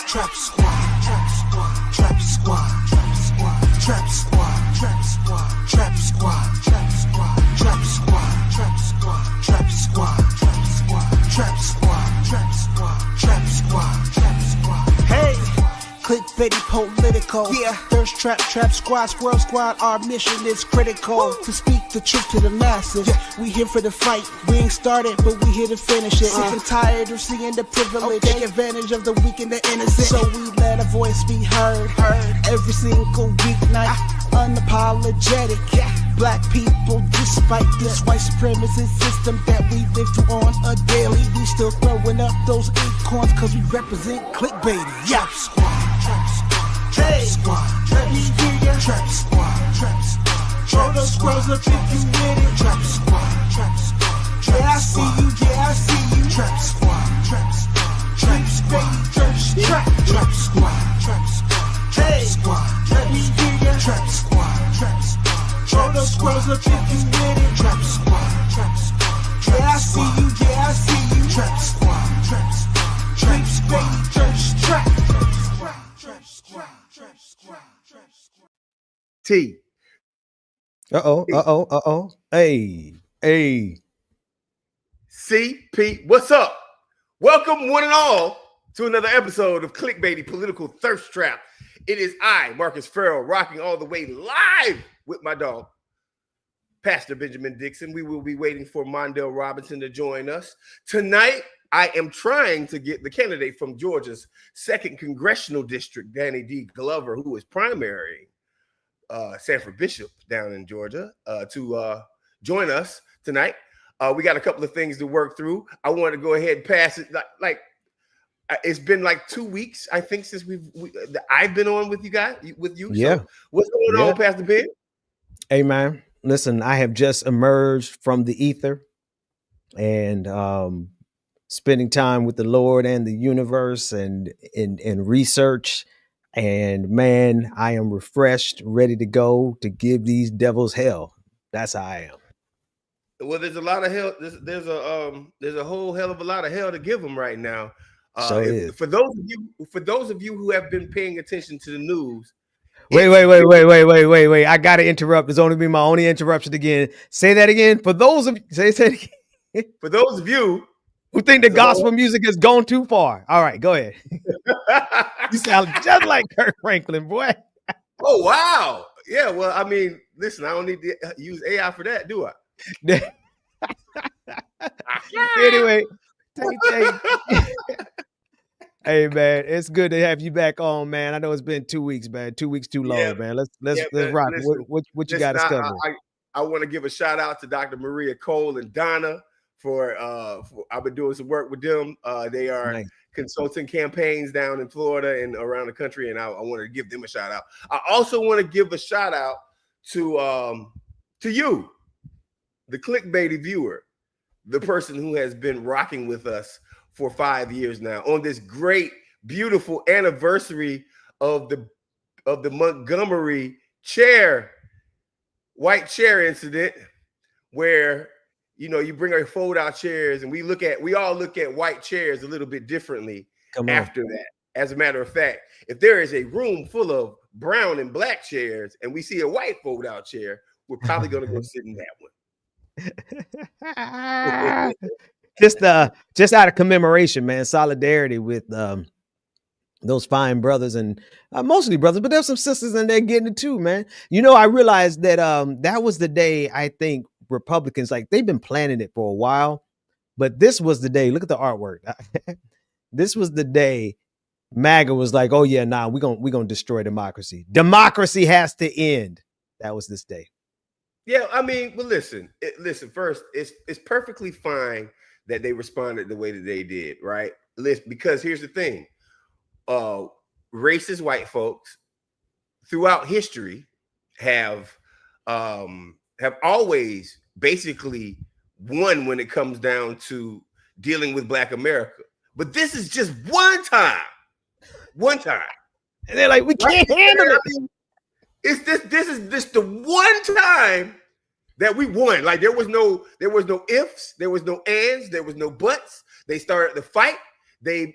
Trap squad, trap squad, trap squad, trap squad, trap squad, trap squad, trap squad, trap squad, trap squad, trap squad, trap squad, trap squad, trap squad, trap squad, trap squad, trap squad. Hey, ClickBaity political. Yeah, Thirsttrap, trap squad, squirrel squad. Our mission is critical to speak the truth to the masses. Yeah. We here for the fight. We ain't started, but we here to finish it. Sick and tired of seeing the privilege. Take advantage of the weak and the innocent. So we let a voice be heard. Every single weeknight. Unapologetic. Yeah. Black people, despite this white supremacist system that we live through on a daily, we still throwing up those acorns cause we represent ClickBaity. Yeah. Trap squad, trap squad, trap squad, let me hear ya. Trap squad, trap squad, throw those squirrels up if you with it. Trap squad, trap squad, yeah I see you, yeah I see you. Trap squad, trap squad, trap squad, trap squad, trap squad, trap squad, let me hear ya. Trap squad, trap squad. Throw those squirrels up if you with it. Trap squad, trap squad. Yeah, I see you, yeah, I see you. Trap squad, trap squad. Trap squad, trap squad. Trap squad, trap squad, trap squad. T. Hey. CP, what's up? Welcome, one and all, to another episode of ClickBaity Political Thirst Trap. It is I, Marcus Farrell, rocking all the way live with my dog, Pastor Benjamin Dixon. We will be waiting for Mondale Robinson to join us. Tonight, I am trying to get the candidate from Georgia's 2nd Congressional District, Danny D. Glover, who is primary Sanford Bishop down in Georgia, to join us tonight. We got a couple of things to work through. I want to go ahead and pass it. It's been like 2 weeks, I think, since I've been on with you guys, with you. Yeah. So what's going on, Pastor Ben? Hey, man, listen, I have just emerged from the ether and spending time with the Lord and the universe and research. And man, I am refreshed, ready to go to give these devils hell. That's how I am. Well, there's a lot of hell. There's a whole hell of a lot of hell to give them right now. For those of you who have been paying attention to the news. Wait. I gotta interrupt. It's only been my only interruption again. Say that again. For those of you who think the gospel music has gone too far. All right, go ahead. You sound just like Kirk Franklin, boy. Oh, wow. Yeah, well, I mean, listen, I don't need to use AI for that, do I? Anyway, hey man, it's good to have you back on, man. I know it's been 2 weeks, man. 2 weeks too long, man. Let's rock. Listen, what you got to cover? I want to give a shout out to Dr. Maria Cole and Donna for I've been doing some work with them. They are nice. Consulting campaigns down in Florida and around the country, and I wanted to give them a shout out. I also want to give a shout out to you, the ClickBaity viewer, the person who has been rocking with us for 5 years now on this great, beautiful anniversary of the Montgomery white chair incident, where you bring our fold-out chairs, and we all look at white chairs a little bit differently after that. As a matter of fact, if there is a room full of brown and black chairs and we see a white fold-out chair, we're probably going to go sit in that one. Just out of commemoration, man, solidarity with those fine brothers, and mostly brothers, but there's some sisters in there getting it too, man. I realized that that was the day I think Republicans, they've been planning it for a while, but this was the day. Look at the artwork. This was the day MAGA was like, oh yeah, we're gonna destroy democracy. Democracy has to end. That was this day. Yeah, I mean, but listen. First, it's perfectly fine that they responded the way that they did, right? Because here's the thing: racist white folks throughout history have always basically won when it comes down to dealing with Black America. But this is just one time, and they're like, we can't handle it. I mean, this is just the one time that we won. Like there was no ifs, there was no ands, there was no buts. They started the fight. They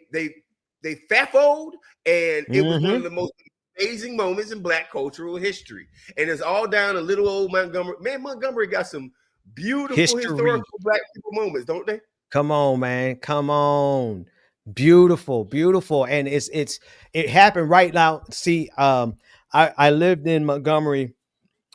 they fafoed, and it was one Mhm. of the most amazing moments in Black cultural history. And it's all down to little old Montgomery. Man, Montgomery got some beautiful History. historical Black people moments, don't they? Come on, man. Come on. Beautiful, beautiful. And it happened right now. See, I lived in Montgomery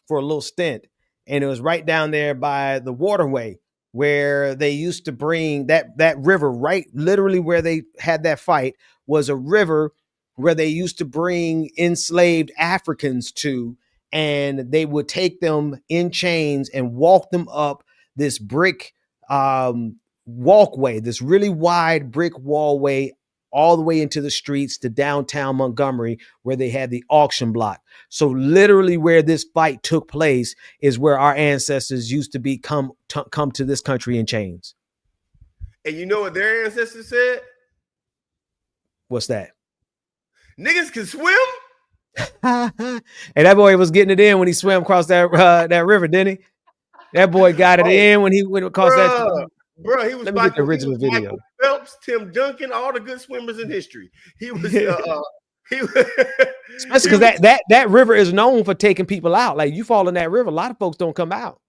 for a little stint, and it was right down there by the waterway where they used to bring that river, right literally where they had that fight was a river where they used to bring enslaved Africans to, and they would take them in chains and walk them up this brick walkway, this really wide brick wallway, all the way into the streets to downtown Montgomery, where they had the auction block. So literally where this fight took place is where our ancestors used to come to this country in chains. And you know what their ancestors said? What's that? Niggas can swim? And that boy was getting it in when he swam across that river, didn't he? That boy got it in when he went across that. Bro, he was Let me get the original he was video. Michael Phelps, Tim Duncan, all the good swimmers in history. He was he was especially because that river is known for taking people out. Like you fall in that river, a lot of folks don't come out.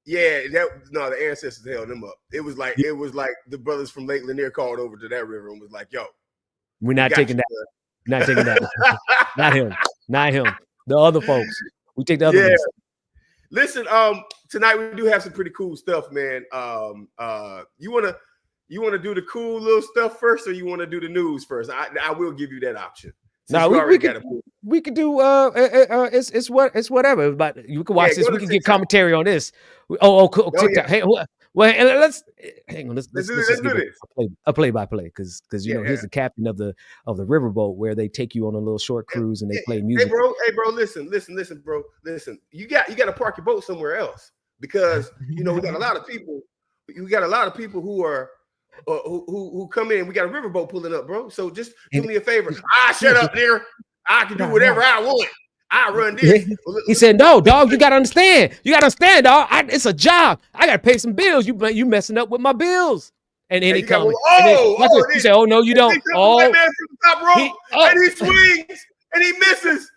Yeah, the ancestors held them up. It was like the brothers from Lake Lanier called over to that river and was like, "Yo, we're not taking that. Not taking that. Not him. Not him. The other folks. We take the other ones. Listen, tonight we do have some pretty cool stuff, man. You wanna do the cool little stuff first, or you want to do the news first? I will give you that option. No, we could do it's whatever. But you can watch this. We can get commentary on this. Cool. TikTok. Hey, well, let's hang on. Let's do this. A play-by-play because here's the captain of the riverboat where they take you on a little short cruise and they play music. Hey bro, listen, bro, listen. You got to park your boat somewhere else because we got a lot of people. You got a lot of people who are who come in. We got a riverboat pulling up, bro. So just do me a favor. Shut up, nigga. I can do whatever I want. I run this. He said, "No, dog. You gotta understand. Dog. It's a job. I gotta pay some bills. You messing up with my bills." And then he comes. He said, "Oh no, you don't." White man from the top rope, and he swings and he misses.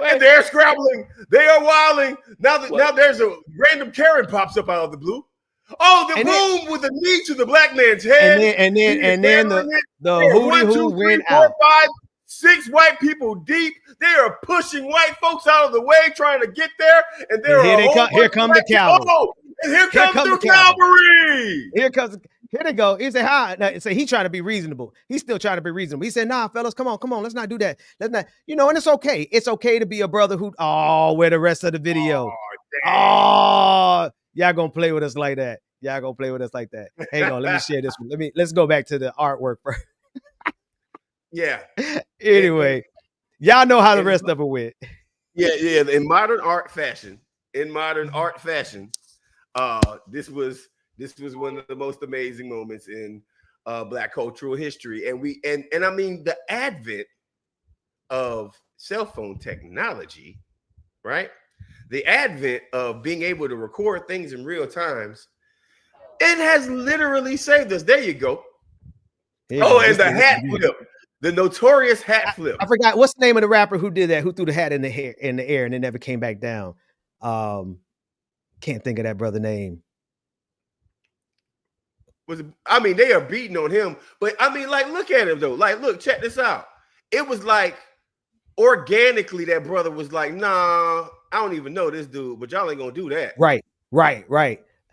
And they're scrabbling. They are wilding. Now there's a random Karen pops up out of the blue. Oh, the boom with the knee to the black man's head. And then the hootie-hoo went out. 5, 6 white people deep. They are pushing white folks out of the way, trying to get there. And here come the cavalry. Oh, and here comes the cavalry. Here they go. He said, "Hi." Now, so he's trying to be reasonable. He's still trying to be reasonable. He said, "Nah, fellas, come on. Let's not do that. Let's not, and it's okay. It's okay to be a brother who, where the rest of the video? Y'all gonna play with us like that. Hang on, let me share this one. Let's go back to the artwork first. Yeah. Anyway, y'all know how the rest of it went. Yeah. In modern art fashion, this was one of the most amazing moments in Black cultural history. And I mean the advent of cell phone technology, right? The advent of being able to record things in real times, it has literally saved us. There you go. And the hat flip. The notorious hat flip. I forgot what's the name of the rapper who did that, who threw the hat in the air and it never came back down. Can't think of that brother name. They are beating on him, but look at him though. Look, check this out. It was like organically that brother was like, "Nah, I don't even know this dude, but y'all ain't gonna do that." Right.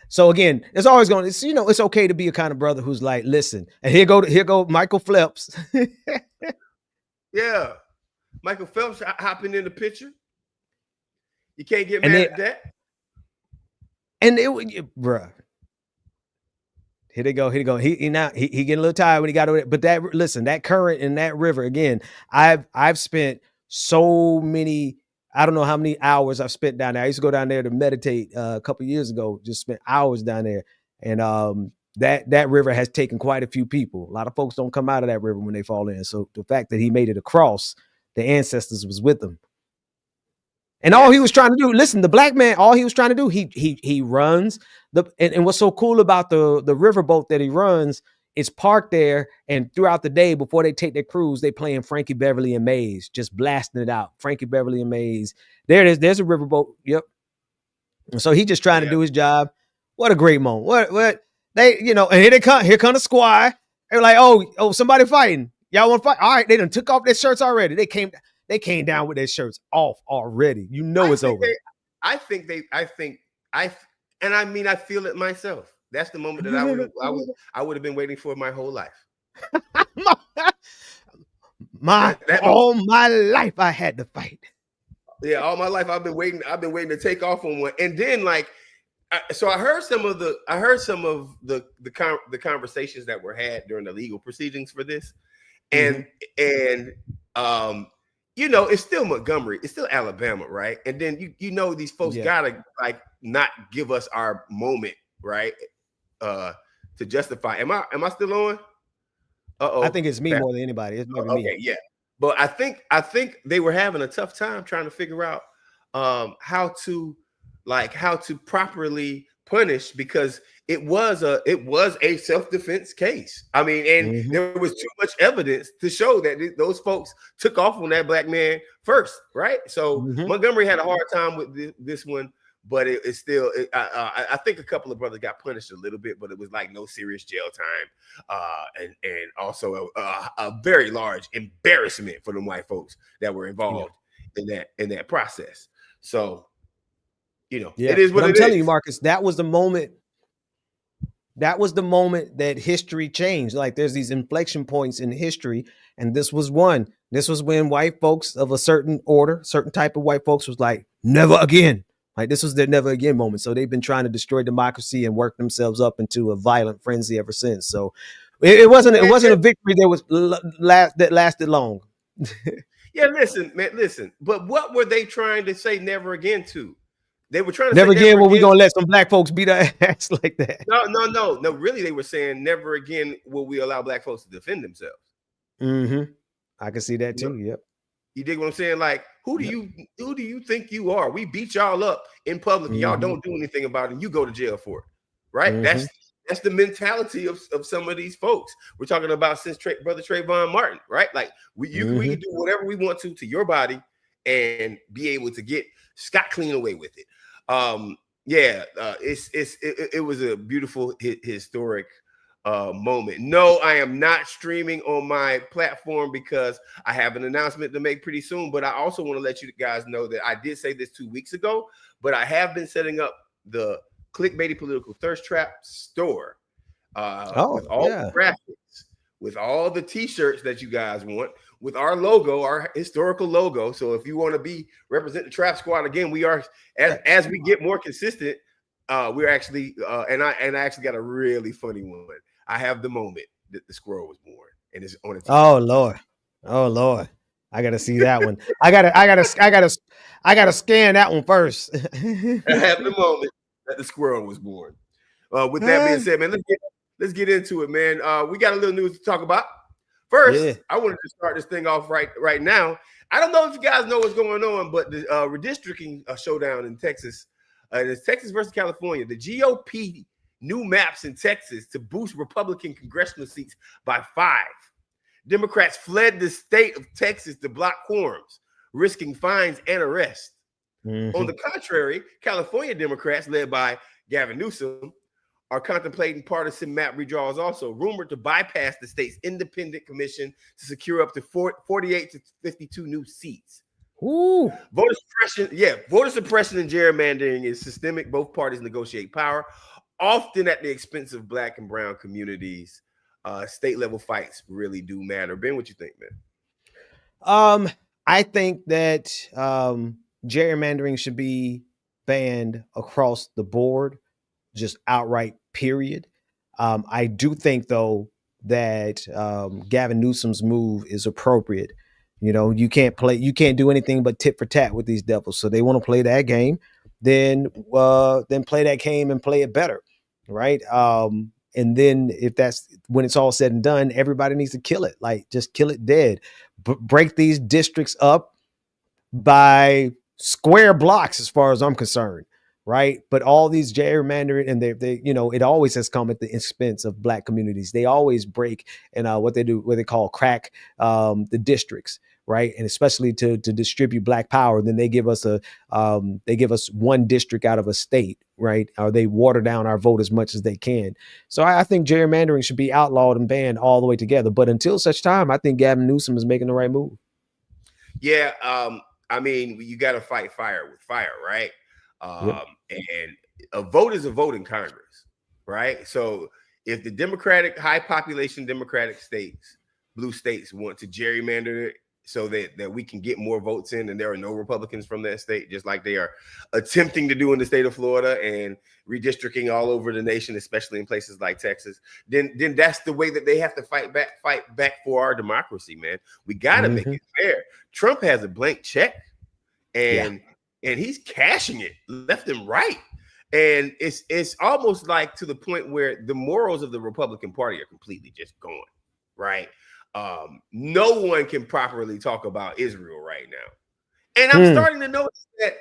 So again, it's always going. It's okay to be a kind of brother who's like, "Listen," and here go Michael Phelps. Yeah, Michael Phelps hopping in the picture. You can't get mad at that. And bruh. Here they go. He getting a little tired when he got over it. But that current in that river again. I've spent so many. I don't know how many hours I've spent down there. I used to go down there to meditate a couple of years ago. Just spent hours down there, and that river has taken quite a few people. A lot of folks don't come out of that river when they fall in. So the fact that he made it across, the ancestors was with him. And all he was trying to do, listen, the black man, all he was trying to do, he runs and what's so cool about the riverboat that he runs it's parked there, and throughout the day before they take their cruise, they playing Frankie Beverly and Maze, just blasting it out. Frankie Beverly and Maze. There it is. There's a riverboat. Yep. And so he just trying to do his job. What a great moment. What they, and here they come. Here come the squad. They're like, oh, somebody fighting. Y'all want to fight? All right, they done took off their shirts already. They came down with their shirts off already. It's over. I feel it myself. That's the moment that I would have been waiting for my whole life. All my life I had to fight. Yeah, all my life I've been waiting to take off on one. And then so I heard some of the conversations that were had during the legal proceedings for this. And it's still Montgomery, it's still Alabama, right? And then these folks gotta not give us our moment, right? To justify. Am I still on? I think it's me more than anybody. It's maybe me. Yeah. But I think they were having a tough time trying to figure out how to properly punish, because it was a self-defense case. I mean, and there was too much evidence to show that those folks took off on that black man first, right? So Montgomery had a hard time with this one. But it's still, I think a couple of brothers got punished a little bit, but it was no serious jail time, and also a very large embarrassment for them white folks that were involved in that process. So, it is what it is. I'm telling you, Marcus, that was the moment. That was the moment that history changed. There's these inflection points in history, and this was one. This was when white folks of a certain order, certain type of white folks, was like, never again. This was their never again moment. So they've been trying to destroy democracy and work themselves up into a violent frenzy ever since. So it wasn't a victory that lasted long. Yeah, listen. But what were they trying to say never again to? They were trying to never say again. Will we gonna let some black folks beat our ass like that? No. Really, they were saying never again will we allow black folks to defend themselves. I can see that too. Yep. You dig what I'm saying? Who do you think you are? We beat y'all up in public, and y'all don't do anything about it. You go to jail for it, right? That's the mentality of some of these folks. We're talking about since Brother Trayvon Martin, right? We can do whatever we want to your body and be able to get scot clean away with it. It was a beautiful historic moment. No, I am not streaming on my platform because I have an announcement to make pretty soon. But I also want to let you guys know that I did say this 2 weeks ago, but I have been setting up the ClickBaity Political Thirsttrap store with all the graphics, with all the t-shirts that you guys want, with our logo, our historical logo. So if you want to represent the Trap Squad again, we are as we get more consistent. We're actually and I actually got a really funny one. I have the moment that the squirrel was born, and it's on it. Oh Lord, I gotta see that one. I gotta scan that one first. I have the moment that the squirrel was born. With that being said, man, let's get into it, man. We got a little news to talk about. First, I wanted to start this thing off right now. I don't know if you guys know what's going on, but the redistricting showdown in Texas. It's Texas versus California. The GOP new maps in Texas to boost Republican congressional seats by 5. Democrats fled the state of Texas to block quorums, risking fines and arrest. On the contrary, California Democrats, led by Gavin Newsom, are contemplating partisan map redraws, also rumored to bypass the state's independent commission to secure up to 48 to 52 new seats. Ooh. Voter suppression and gerrymandering is systemic. Both parties negotiate power, often at the expense of black and brown communities. State level fights really do matter. Ben, what you think, man? I think that gerrymandering should be banned across the board, just outright, period. I do think, though, that Gavin Newsom's move is appropriate. You can't do anything but tit for tat with these devils. So they want to play that game, then play that game and play it better, right? And then when it's all said and done, everybody needs to kill it. Just kill it dead. Break these districts up by square blocks, as far as I'm concerned. right? But all these gerrymandering, and they it always has come at the expense of black communities. They always break and what they call crack the districts, right? And especially to distribute black power, then they give us one district out of a state, right? Or they water down our vote as much as they can. So I think gerrymandering should be outlawed and banned all the way together. But until such time, I think Gavin Newsom is making the right move. Yeah, I mean, you got to fight fire with fire, right? Yep. And a vote is a vote in Congress, right? So if the high population Democratic states, blue states, want to gerrymander it so that we can get more votes in, and there are no Republicans from that state, just like they are attempting to do in the state of Florida and redistricting all over the nation, especially in places like Texas, then that's the way that they have to fight back for our democracy, man. We got to make it fair. Trump has a blank check, and he's cashing it left and right. And it's almost like to the point where the morals of the Republican Party are completely just gone, right? No one can properly talk about Israel right now. And I'm starting to notice that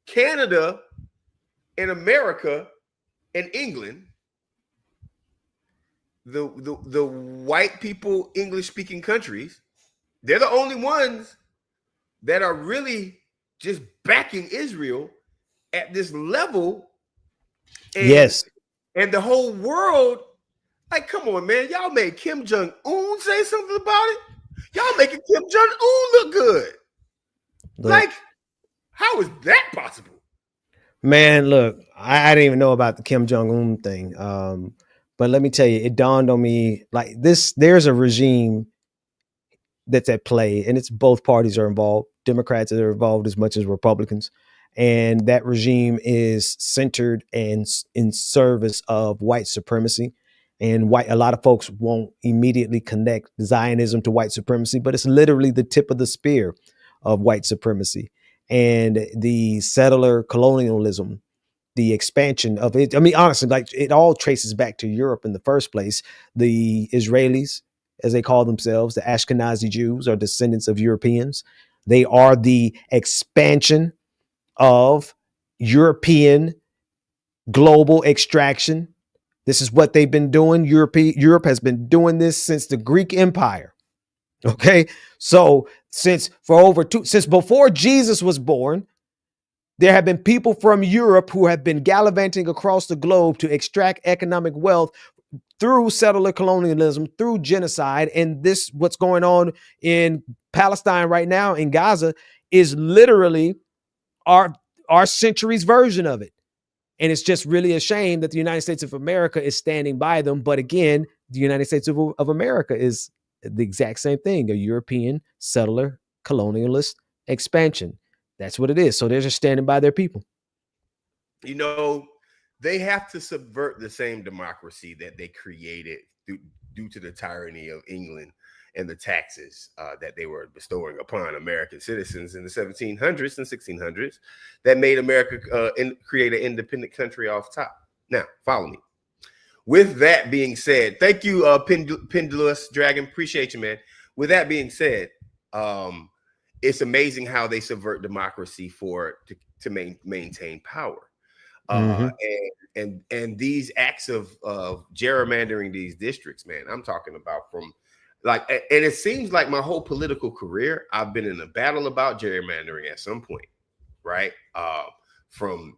Canada and America and England, the white people, English-speaking countries, they're the only ones that are really just backing Israel at this level. And, yes. And the whole world, like, come on, man. Y'all made Kim Jong-un say something about it. Y'all making Kim Jong-un look good. Like, how is that possible? Man, look, I didn't even know about the Kim Jong-un thing. But let me tell you, it dawned on me like this. There's a regime that's at play, and it's both parties are involved. Democrats are involved as much as Republicans. And that regime is centered and in service of white supremacy. And a lot of folks won't immediately connect Zionism to white supremacy, but it's literally the tip of the spear of white supremacy. And the settler colonialism, the expansion of it. I mean, honestly, like it all traces back to Europe in the first place. The Israelis, as they call themselves, the Ashkenazi Jews, are descendants of Europeans. They are the expansion of European global extraction. This is what they've been doing. Europe has been doing this since the Greek Empire. Okay. So since before Jesus was born, there have been people from Europe who have been gallivanting across the globe to extract economic wealth through settler colonialism, through genocide. And this, what's going on in Palestine right now in Gaza, is literally our century's version of it. And it's just really a shame that the United States of America is standing by them. But again, the United States of America is the exact same thing, a European settler colonialist expansion. That's what it is. So they're just standing by their people. You know, they have to subvert the same democracy that they created due to the tyranny of England and the taxes that they were bestowing upon American citizens in the 1700s and 1600s that made America create an independent country off top. Now, follow me. With that being said, thank you, Pendulous Dragon. Appreciate you, man. With that being said, it's amazing how they subvert democracy to maintain power. And these acts of gerrymandering these districts, man, I'm talking about from like, and it seems like my whole political career, I've been in a battle about gerrymandering at some point, right? From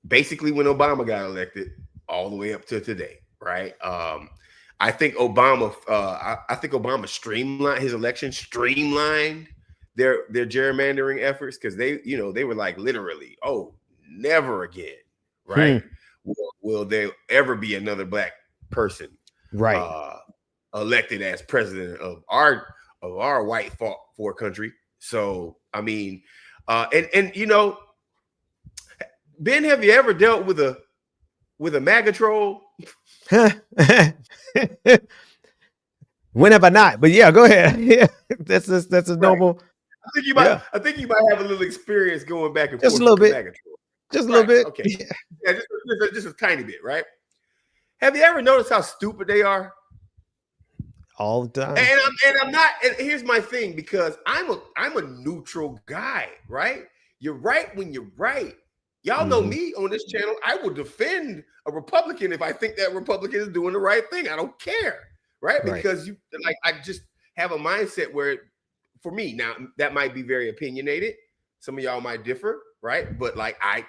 basically when Obama got elected all the way up to today, right? I think Obama streamlined his election, streamlined their gerrymandering efforts, because they were like literally, oh, never again, right? Will there ever be another black person, right, elected as president of our white fought for country? So I mean, and you know, Ben, have you ever dealt with a MAGA troll? When have I not? But yeah, go ahead. Yeah, that's a normal. I think you might have a little experience going back and forth. Just a little bit. Just a little bit. Okay. Yeah, just a tiny bit, right? Have you ever noticed how stupid they are? All the time. And I'm not. And here's my thing, because I'm a neutral guy, right? You're right when you're right, Y'all know me on this channel. I will defend a Republican if I think that Republican is doing the right thing. I don't care, right? Because you like, I just have a mindset where, for me, now that might be very opinionated. Some of y'all might differ, right? But like I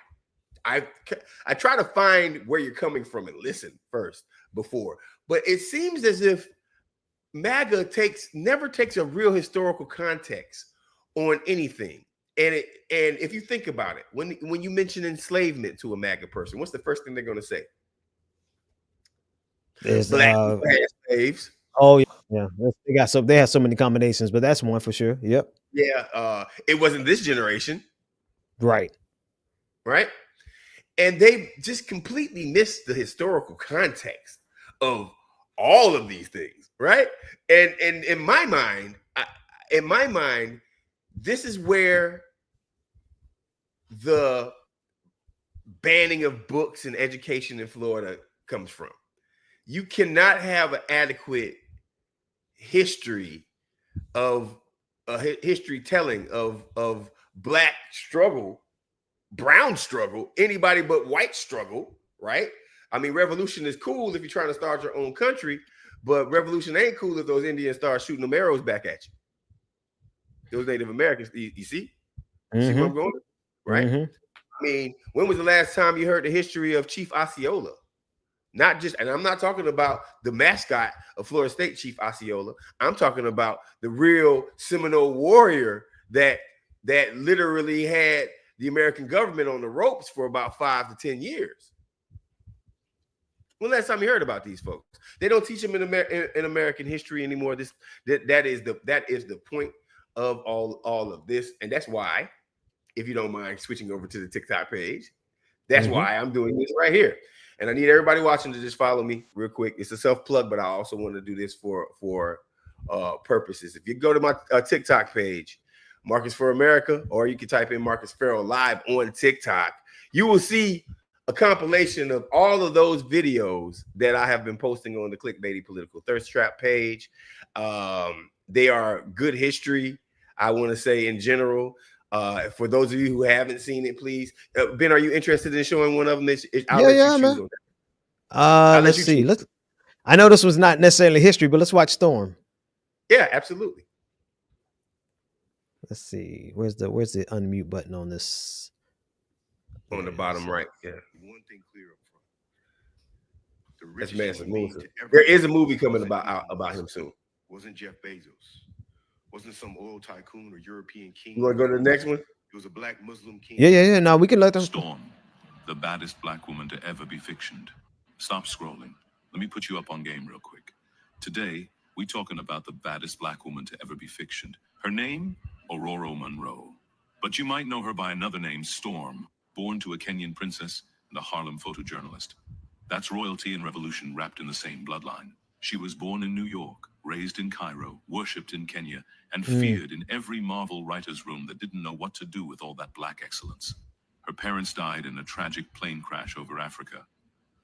try to find where you're coming from and listen first before. But it seems as if MAGA never takes a real historical context on anything. And if you think about it, when you mention enslavement to a MAGA person, what's the first thing they're going to say? There's Black people had slaves. Oh yeah. They have so many combinations, but that's one for sure. Yep. Yeah. It wasn't this generation. Right. And they just completely missed the historical context of all of these things, right? And in my mind, this is where the banning of books and education in Florida comes from. You cannot have an adequate history of history telling of Black struggle, brown struggle, anybody but white struggle, right? I mean, revolution is cool if you're trying to start your own country, but revolution ain't cool if those Indians start shooting them arrows back at you. Those Native Americans, you see? See where I'm going? Right? I mean, when was the last time you heard the history of Chief Osceola? Not just, and I'm not talking about the mascot of Florida State, Chief Osceola. I'm talking about the real Seminole warrior that literally had the American government on the ropes for about 5 to 10 years. When last time you heard about these folks? They don't teach them in American history anymore. That is the point of all of this, and that's why, if you don't mind switching over to the TikTok page, that's why I'm doing this right here. And I need everybody watching to just follow me real quick. It's a self-plug, but I also want to do this for purposes. If you go to my TikTok page, Marcus for America, or you can type in Marcus Farrell Live on TikTok, you will see a compilation of all of those videos that I have been posting on the ClickBaity Political Thirst Trap page. They are good history, I want to say, in general. For those of you who haven't seen it, please, Ben, are you interested in showing one of them? Yeah, man. Let's see. I know this was not necessarily history, but let's watch Storm. Yeah, absolutely. Let's see. Where's the unmute button on this? On the bottom right. Yeah. One thing clear up front. That's massive move. There is a movie coming about him soon. Wasn't Jeff Bezos. Wasn't some oil tycoon or European king. You want to go to the next one? It was a Black Muslim king. Yeah. No, we can let them. Storm, the baddest Black woman to ever be fictioned. Stop scrolling. Let me put you up on game real quick. Today, we talking about the baddest Black woman to ever be fictioned. Her name, Aurora Monroe. But you might know her by another name, Storm, born to a Kenyan princess and a Harlem photojournalist. That's royalty and revolution wrapped in the same bloodline. She was born in New York, raised in Cairo, worshipped in Kenya, and feared in every Marvel writer's room that didn't know what to do with all that Black excellence. Her parents died in a tragic plane crash over Africa.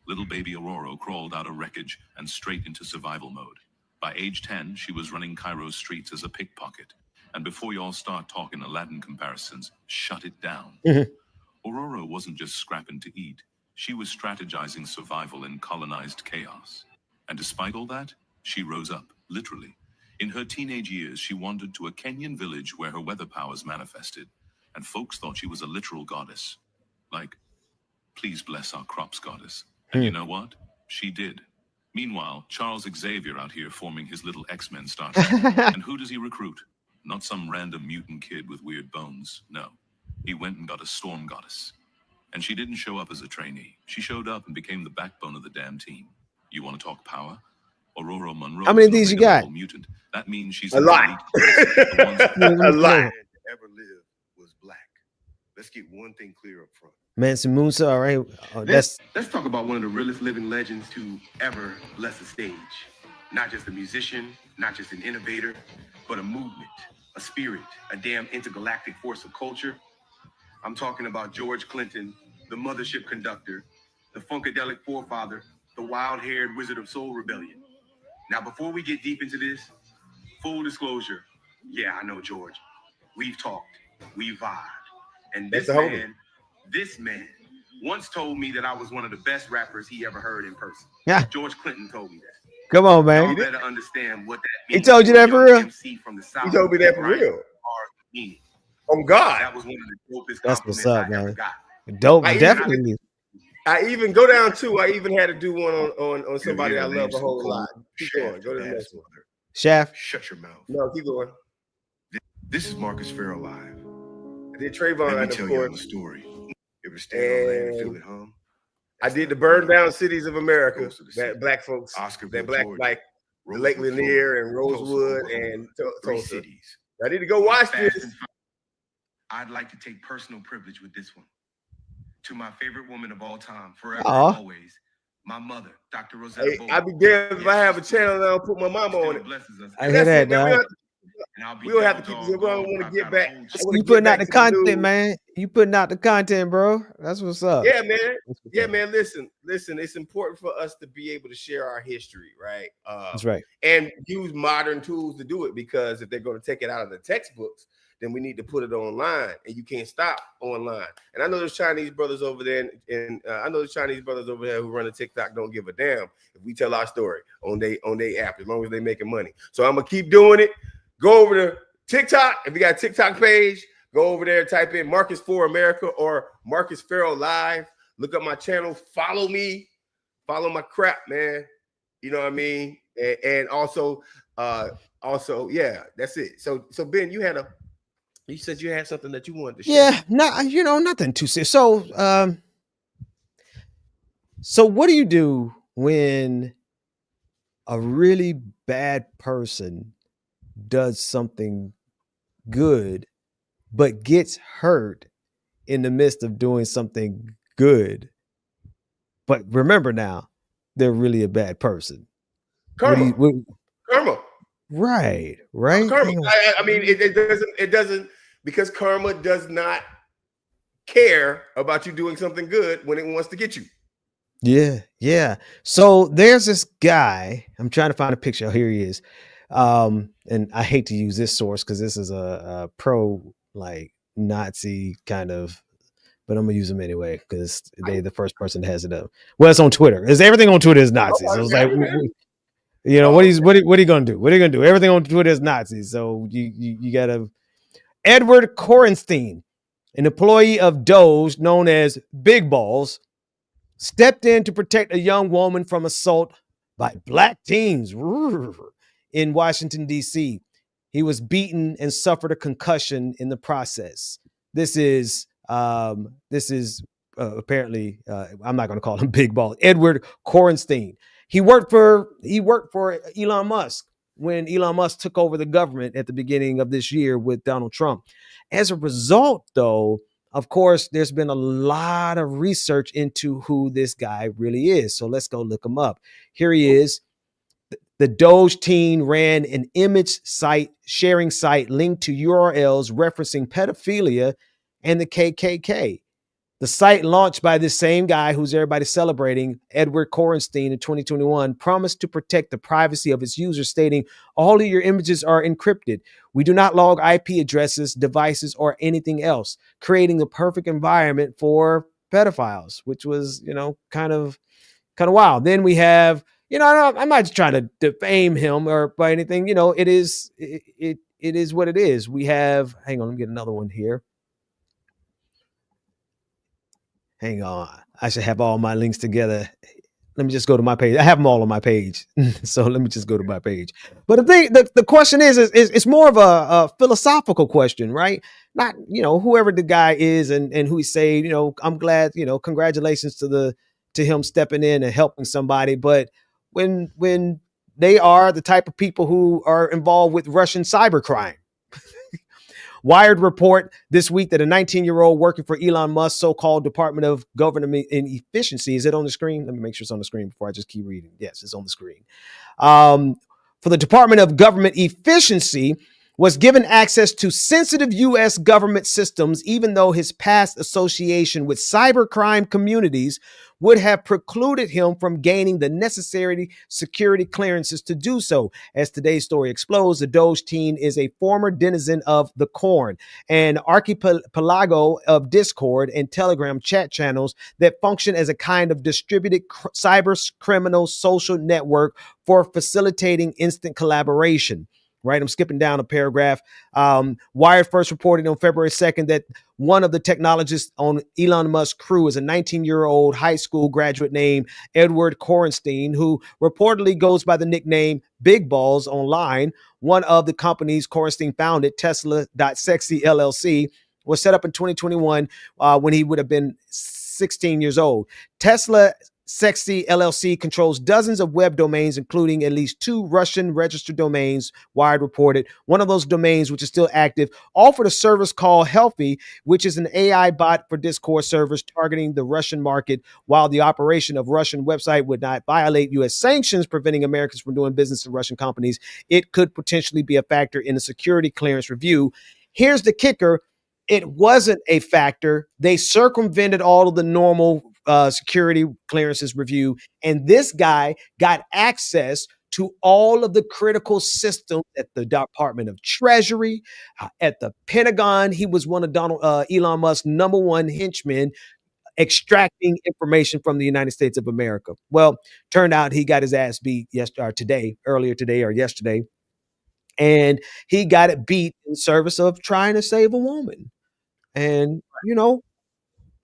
Little baby Aurora crawled out of wreckage and straight into survival mode. By age 10, she was running Cairo's streets as a pickpocket. And before y'all start talking Aladdin comparisons, shut it down. Aurora wasn't just scrapping to eat. She was strategizing survival in colonized chaos. And despite all that, she rose up, literally. In her teenage years, she wandered to a Kenyan village where her weather powers manifested, and folks thought she was a literal goddess. Like, please bless our crops, goddess. And you know what? She did. Meanwhile, Charles Xavier out here forming his little X-Men starter. And who does he recruit? Not some random mutant kid with weird bones. No. He went and got a storm goddess. And she didn't show up as a trainee. She showed up and became the backbone of the damn team. You want to talk power? Aurora Monroe. How many of these you got? Mutant. That means she's a lot. A lot. Ever lived was Black. Let's get one thing clear up front. Manson Musa, all right. Let's talk about one of the realest living legends to ever bless the stage. Not just a musician, not just an innovator, but a movement, a spirit, a damn intergalactic force of culture. I'm talking about George Clinton, the mothership conductor, the funkadelic forefather, the wild-haired Wizard of Soul Rebellion. Now, before we get deep into this, full disclosure, yeah, I know George. We've talked, we've vibed. And this man once told me that I was one of the best rappers he ever heard in person. Yeah. George Clinton told me that. Come on, Y'all man. better understand what that He means. told you that for real? MC from the South. He told me that for real. On God. That was one of the dopest That's compliments what's up, I ever man. got. Dope, I even- definitely. I even go down too. I even had to do one on somebody I love a whole lot. Keep going. Go to the next one. Shaft. Shut your mouth. No, keep going. This is Marcus Farrell live. I did Trayvon, Let me of tell you a course. story. You ever stand on land and feel it hum? I did the Burn Down Cities of America. Goes to the That city. black folks, Oscarville, that black Georgia, like Rosewood, Lake Lanier and Florida, Rosewood Tulsa, and Oklahoma. Three Tulsa. cities. I need to go watch Fast this. and fun. I'd like to take personal privilege with this one. To my favorite woman of all time, forever Aw. and always, my mother, Dr. Rosetta Hey, Bowman. I'd be damned if I have a channel and I'll put my mama on it. Blesses us. I hear that, dog. We don't have to keep. We don't want to get back. You putting out the content, man. You putting out the content, bro. That's what's up. Yeah, man. Yeah, man. Listen. It's important for us to be able to share our history, right? That's right. And use modern tools to do it, because if they're going to take it out of the textbooks, then we need to put it online, and you can't stop online. And I know there's Chinese brothers over there, and I know there's Chinese brothers over there who run a TikTok don't give a damn if we tell our story on they app, as long as they making money. So I'm gonna keep doing it. Go over to TikTok. If you got a TikTok page, go over there, type in Marcus for America or Marcus Farrell Live. Look up my channel. Follow me. Follow my crap, man. You know what I mean? And also, yeah, that's it. So Ben, you said you had something that you wanted to share. Yeah, nothing too serious. So, so what do you do when a really bad person does something good, but gets hurt in the midst of doing something good? But remember now, they're really a bad person. Karma. Karma. Right. Karma. I mean, it doesn't, because karma does not care about you doing something good when it wants to get you. Yeah. So there's this guy. I'm trying to find a picture. Here he is. And I hate to use this source because this is a pro like Nazi kind of, but I'm gonna use them anyway because they're the first person that has it up. Well, it's on Twitter. Is everything on Twitter is Nazi? So it's like, what are you gonna do? What are you gonna do? Everything on Twitter is Nazi. So you gotta. Edward Korenstein, an employee of DOGE known as Big Balls, stepped in to protect a young woman from assault by black teens in Washington, D.C. He was beaten and suffered a concussion in the process. This is apparently, I'm not going to call him Big Ball, Edward Korenstein. He worked for Elon Musk when Elon Musk took over the government at the beginning of this year with Donald Trump. As a result, though, of course, there's been a lot of research into who this guy really is. So let's go look him up. Here he is. The DOGE team ran an image sharing site linked to URLs referencing pedophilia and the KKK. The site, launched by this same guy who's everybody celebrating, Edward Korenstein, in 2021, promised to protect the privacy of its users, stating, "All of your images are encrypted. We do not log IP addresses, devices, or anything else," creating the perfect environment for pedophiles, which was, kind of wild. Then we have, I'm not trying to defame him or by anything. It is what it is. We have, hang on, let me get another one here. Hang on. I should have all my links together. Let me just go to my page. I have them all on my page. So let me just go to my page. But the question is it's more of a philosophical question, right? Not, whoever the guy is and who he say, I'm glad, congratulations to him stepping in and helping somebody. But when they are the type of people who are involved with Russian cybercrime, Wired report this week that a 19-year-old working for Elon Musk's so-called Department of Government and Efficiency. Is it on the screen? Let me make sure it's on the screen before I just keep reading. Yes, it's on the screen. For the Department of Government Efficiency, was given access to sensitive U.S. government systems, even though his past association with cybercrime communities would have precluded him from gaining the necessary security clearances to do so. As today's story explodes, the DOGE teen is a former denizen of the Corn, an archipelago of Discord and Telegram chat channels that function as a kind of distributed cyber criminal social network for facilitating instant collaboration. Right, I'm skipping down a paragraph. Wired first reported on February 2nd that one of the technologists on Elon Musk's crew is a 19-year-old high school graduate named Edward Korenstein, who reportedly goes by the nickname Big Balls online. One of the companies Korenstein founded, Tesla.sexy LLC, was set up in 2021 when he would have been 16 years old. Tesla Sexy LLC controls dozens of web domains, including at least 2 Russian registered domains, Wired reported. One of those domains, which is still active, offered a service called Healthy, which is an AI bot for Discord servers targeting the Russian market. While the operation of Russian website would not violate U.S. sanctions preventing Americans from doing business with Russian companies, it could potentially be a factor in a security clearance review. Here's the kicker. It wasn't a factor. They circumvented all of the normal security clearances review. And this guy got access to all of the critical systems at the Department of Treasury, at the Pentagon. He was one of Elon Musk's #1 henchmen, extracting information from the United States of America. Well, turned out he got his ass beat earlier today or yesterday. And he got it beat in service of trying to save a woman. And,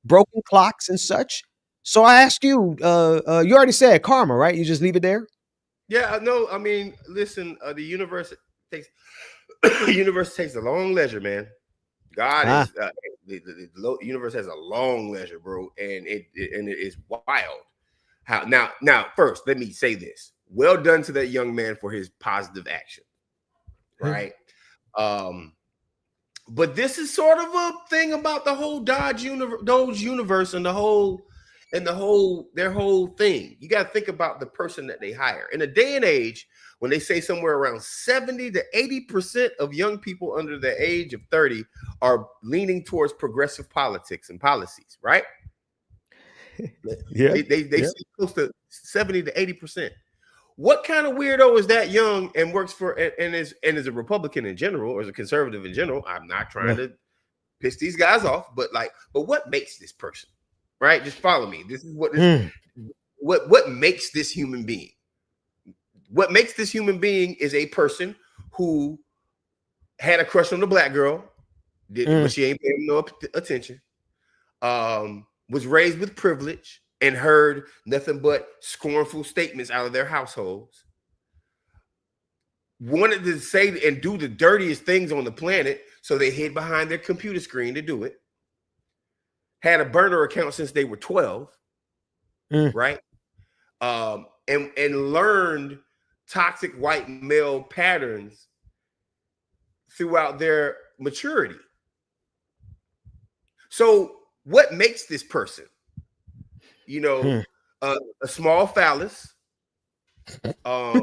broken clocks and such. So I ask you, you already said karma, right? You just leave it there? Yeah, no, I mean, listen, the universe takes a long leisure, man. God is the universe has a long leisure, bro, and it is wild. Now, first, let me say this: well done to that young man for his positive action, right? But this is sort of a thing about the whole DOGE universe and their whole thing. You got to think about the person that they hire. In a day and age when they say somewhere around 70 to 80% of young people under the age of 30 are leaning towards progressive politics and policies, right? Yeah. They say close to 70 to 80%. What kind of weirdo is that young and works for and is a Republican in general or is a conservative in general? I'm not trying to piss these guys off, but what makes this person, right? Just follow me. This is what makes this human being. What makes this human being is a person who had a crush on the black girl, but she ain't paying no attention. Was raised with privilege and heard nothing but scornful statements out of their households. Wanted to say and do the dirtiest things on the planet, so they hid behind their computer screen to do it. Had a burner account since they were 12, right? And learned toxic white male patterns throughout their maturity. So what makes this person? A small phallus, a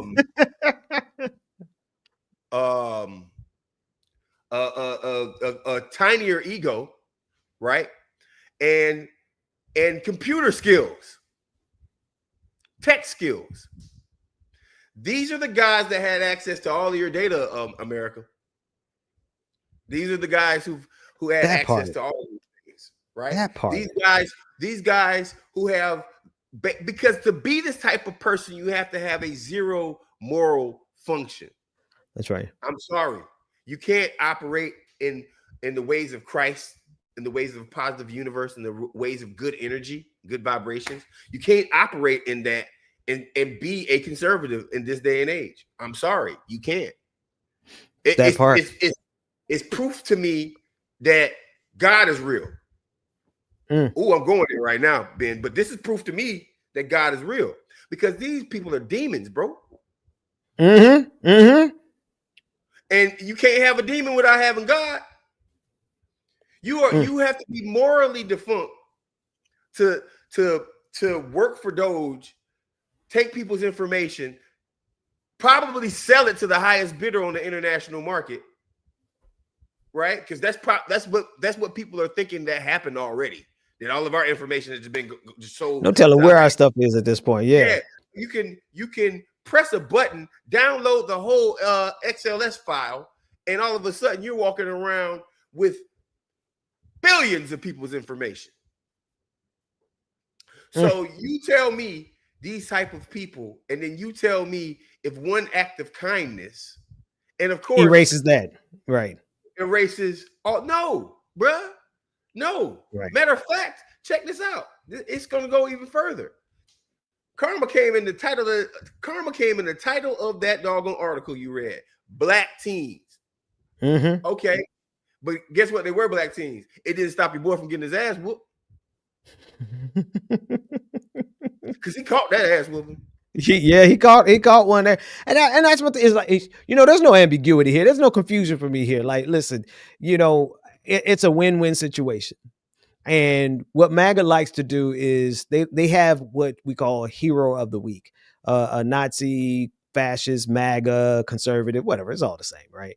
tinier ego, right? And computer skills, tech skills. These are the guys that had access to all of your data, America. These are the guys who had access to all of these things, right? That part. These guys who have, because to be this type of person, you have to have a zero moral function. That's right. I'm sorry. You can't operate in the ways of Christ, in the ways of a positive universe, in the ways of good energy, good vibrations. You can't operate in that and be a conservative in this day and age. I'm sorry. You can't. It's proof to me that God is real. Oh, I'm going there right now, Ben. But this is proof to me that God is real, because these people are demons, bro. And you can't have a demon without having God. You have to be morally defunct to work for DOGE, take people's information, probably sell it to the highest bidder on the international market, right? Because that's what people are thinking that happened already. That all of our information has just been just sold. No telling where our stuff is at this point. Yeah. You can press a button, download the whole XLS file, and all of a sudden you're walking around with billions of people's information. So you tell me these type of people, and then you tell me if one act of kindness, and of course erases that, right? Erases. Oh no, bruh. No. Right. Matter of fact, check this out. It's gonna go even further. Karma came in the title of that doggone article you read. Black teens. Okay. But guess what? They were black teens. It didn't stop your boy from getting his ass whooped. Because he caught that ass whooping. He caught one there, and that's what is like. There's no ambiguity here. There's no confusion for me here. Like, listen, it's a win-win situation. And what MAGA likes to do is they have what we call a hero of the week, a Nazi, fascist, MAGA, conservative, whatever. It's all the same, right?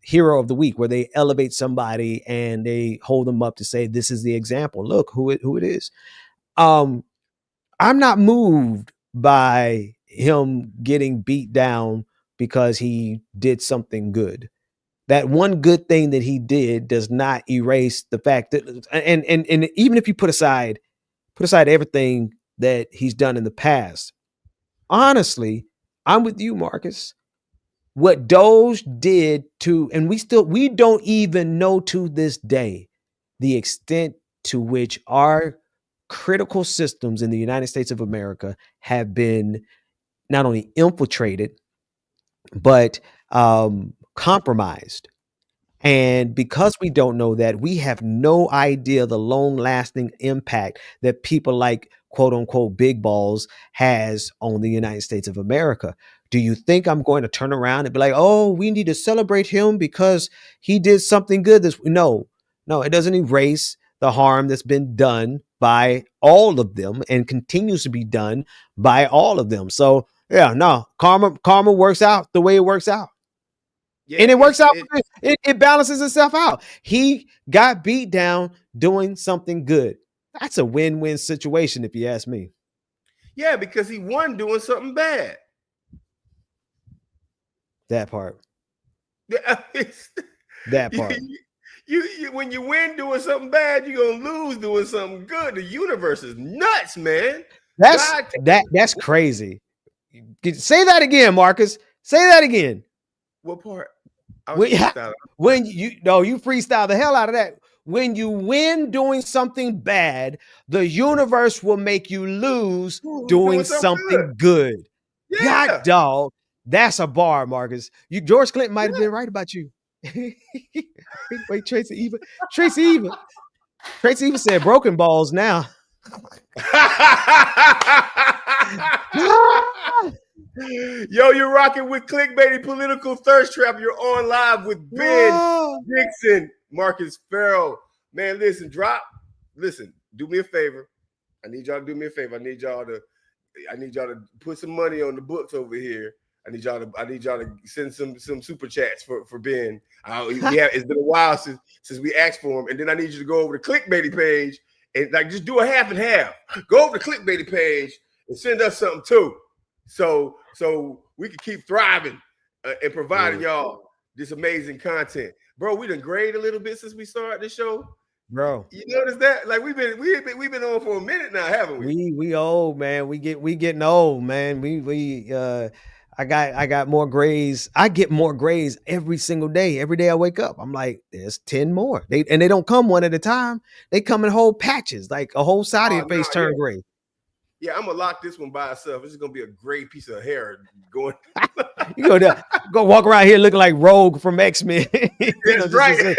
Hero of the week, where they elevate somebody and they hold them up to say, this is the example. Look who it is. I'm not moved by him getting beat down because he did something good. That one good thing that he did does not erase the fact that, and even if you put aside everything that he's done in the past, honestly, I'm with you, Marcus. What DOGE did and we don't even know to this day the extent to which our critical systems in the United States of America have been not only infiltrated, but compromised. And because we don't know that, we have no idea the long-lasting impact that people like quote unquote big balls has on the United States of America. Do you think I'm going to turn around and be like, oh, we need to celebrate him because he did something good? No, it doesn't erase the harm that's been done by all of them and continues to be done by all of them. So yeah, no, karma works out the way it works out. Yeah, and it works out. It balances itself out. He got beat down doing something good. That's a win-win situation, if you ask me. Yeah, because he won doing something bad. That part. That part. You when you win doing something bad, you're gonna lose doing something good. The universe is nuts, man. That's crazy. Say that again, Marcus. Say that again. What part? When you freestyle the hell out of that. When you win doing something bad, the universe will make you lose doing something good. Yeah. God, dog. That's a bar, Marcus. George Clinton might have been right about you. Wait, Tracy Eva said broken balls now. Yo, you're rocking with ClickBaity Political Thirst Trap. You're on live with Ben Dixon, Marcus Farrell. Man, listen, do me a favor. I need y'all to do me a favor. I need y'all to put some money on the books over here. I need y'all to send some super chats for Ben. It's been a while since we asked for him. And then I need you to go over to ClickBaity page and just do a half and half. Go over to ClickBaity page and send us something too. So we can keep thriving and providing y'all this amazing content. Bro, we done grayed a little bit since we started this show. Bro, you notice that? Like we've been on for a minute now, haven't we? We old, man. We getting old, man. I got more grays. I get more grays every single day. Every day I wake up, I'm like, there's 10 more. They don't come one at a time. They come in whole patches, like a whole side of your face turned gray. Yeah, I'm gonna lock this one by itself. It's gonna be a gray piece of hair going. You go walk around here looking like Rogue from X-Men. That's right.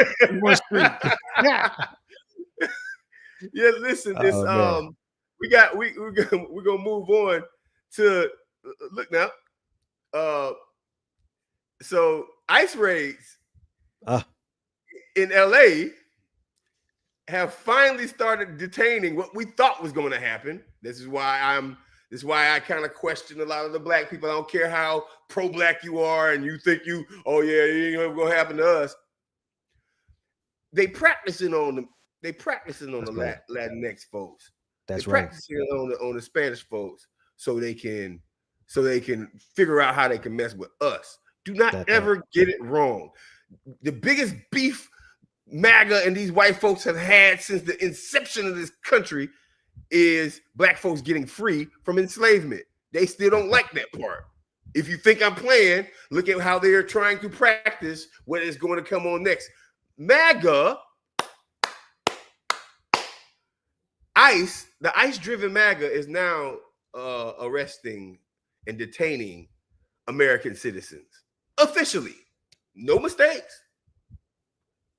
Yeah, listen, this we're gonna move on to look now. So ICE raids in LA have finally started detaining what we thought was going to happen. This is why I kind of question a lot of the black people. I don't care how pro-black you are and you think it ain't gonna happen to us. they practicing on them. They practicing on That's the right. Latinx folks. That's They right. practicing on the Spanish folks so they can figure out how they can mess with us. Do not That ever get it wrong. The biggest beef MAGA and these white folks have had since the inception of this country is black folks getting free from enslavement. They still don't like that part. If you think I'm playing, look at how they're trying to practice what is going to come on next. MAGA, ICE, the ICE-driven MAGA is now arresting and detaining American citizens officially. No mistakes.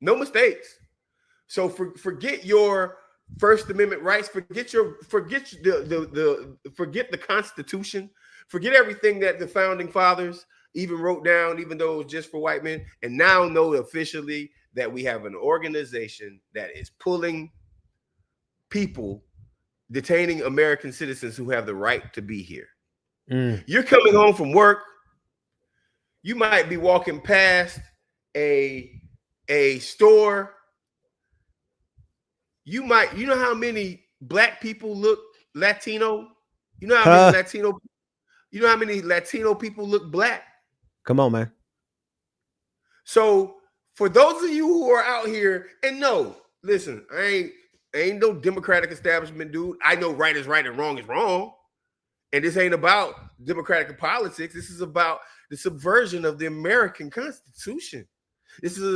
No mistakes. So forget your First Amendment rights. Forget the Constitution. Forget everything that the founding fathers even wrote down, even though it was just for white men. And now know officially that we have an organization that is pulling people, detaining American citizens who have the right to be here. You're coming home from work. You might be walking past a store. You know how many black people look Latino? You know how many Latino? You know how many Latino people look black? Come on, man. So for those of you who are out here, and no, listen, I ain't no Democratic establishment dude. I know right is right and wrong is wrong. And this ain't about democratic politics. This is about the subversion of the American Constitution. This is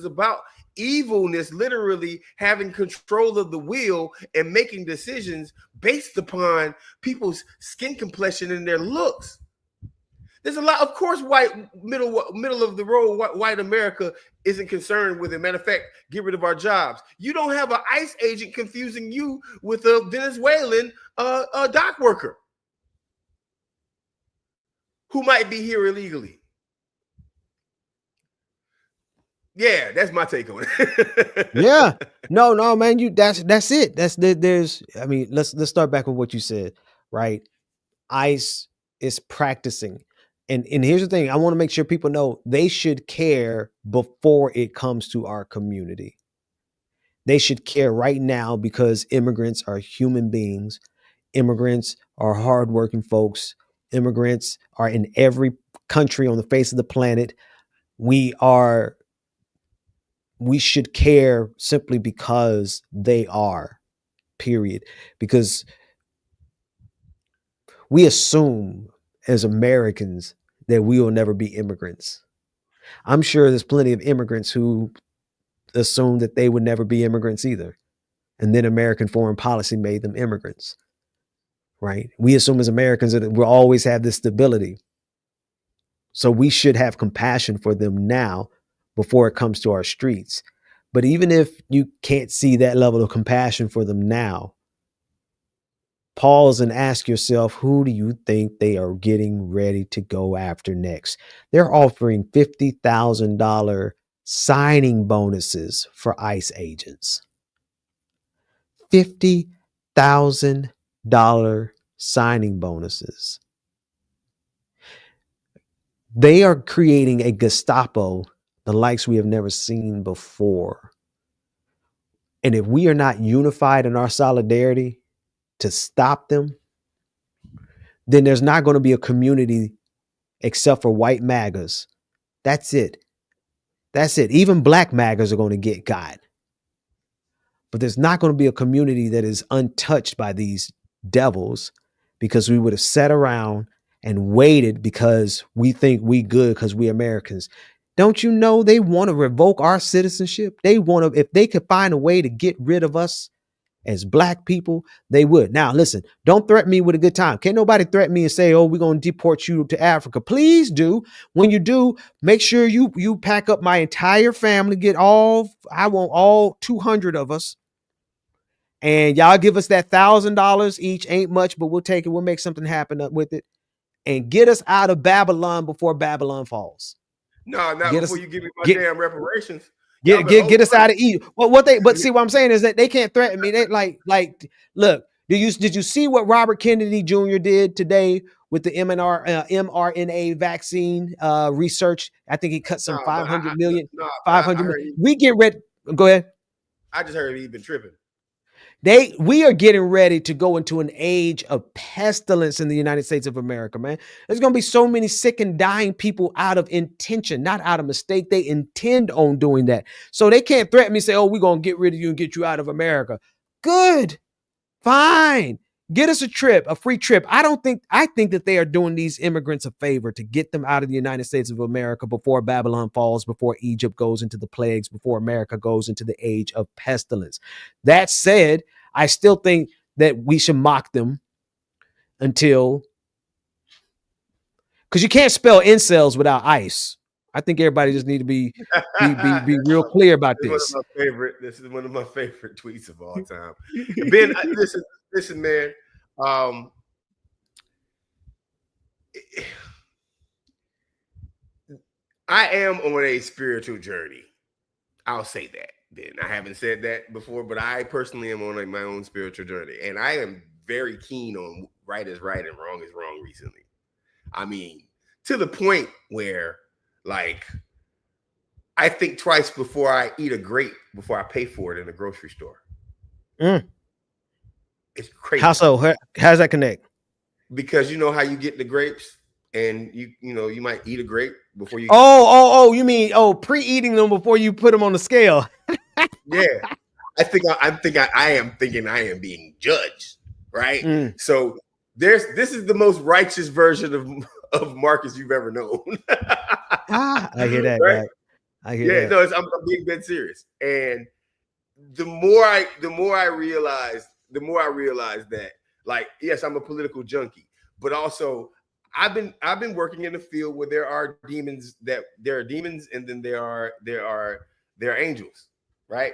about evilness, literally having control of the wheel and making decisions based upon people's skin complexion and their looks. There's a lot, of course, middle of the road, white America isn't concerned with it. Matter of fact, get rid of our jobs. You don't have an ICE agent confusing you with a Venezuelan dock worker who might be here illegally. Yeah, that's my take on it. Yeah. No, man. That's it. I mean, let's start back with what you said, right? ICE is practicing. And here's the thing. I want to make sure people know they should care before it comes to our community. They should care right now because immigrants are human beings. Immigrants are hardworking folks. Immigrants are in every country on the face of the planet. We should care simply because they are, period. Because we assume as Americans that we will never be immigrants. I'm sure there's plenty of immigrants who assume that they would never be immigrants either. And then American foreign policy made them immigrants, right? We assume as Americans that we'll always have this stability. So we should have compassion for them now before it comes to our streets. But even if you can't see that level of compassion for them now, pause and ask yourself, who do you think they are getting ready to go after next? They're offering $50,000 signing bonuses for ICE agents. $50,000 signing bonuses. They are creating a Gestapo, the likes we have never seen before. And if we are not unified in our solidarity to stop them, then there's not going to be a community except for white MAGAs. That's it. That's it. Even black MAGAs are going to get got. But there's not going to be a community that is untouched by these devils because we would have sat around and waited because we think we good because we Americans. Don't you know they want to revoke our citizenship? They want to, if they could find a way to get rid of us as black people, they would. Now, listen, don't threaten me with a good time. Can't nobody threaten me and say, oh, we're going to deport you to Africa. Please do. When you do, make sure you pack up my entire family, I want all 200 of us. And y'all give us that $1,000 each. Ain't much, but we'll take it. We'll make something happen with it. And get us out of Babylon before Babylon falls. No, not before you give me my damn reparations. Get us out of Egypt. Well, but see what I'm saying is that they can't threaten me. They like look. Did you see what Robert Kennedy Jr. did today with the mRNA vaccine research? I think he cut some 500 million. We get ready. Go ahead. I just heard he been tripping. We are getting ready to go into an age of pestilence in the United States of America, man. There's going to be so many sick and dying people out of intention, not out of mistake. They intend on doing that. So they can't threaten me and say, oh, we're going to get rid of you and get you out of America. Good. Fine. Get us a free trip. I think that they are doing these immigrants a favor to get them out of the United States of America before Babylon falls, before Egypt goes into the plagues, before America goes into the age of pestilence. That said, I still think that we should mock them until, because you can't spell incels without ice. I think everybody just need to be real clear about this. This is one of my favorite tweets of all time. Ben, listen, man. I am on a spiritual journey. I'll say that. Ben, I haven't said that before, but I personally am on my own spiritual journey, and I am very keen on right is right and wrong is wrong recently. I mean, to the point where, like, I think twice before I eat a grape before I pay for it in a grocery store. It's crazy. How so? How does that connect? Because you know how you get the grapes, and you might eat a grape before you. You mean pre-eating them before you put them on the scale? Yeah, I am thinking I am being judged, right? So this is the most righteous version of Marcus you've ever known. I hear that. Right? I hear that. No, I'm being dead serious. And the more I realize that, like, yes, I'm a political junkie, but also I've been working in the field where there are demons, and then there are angels, right?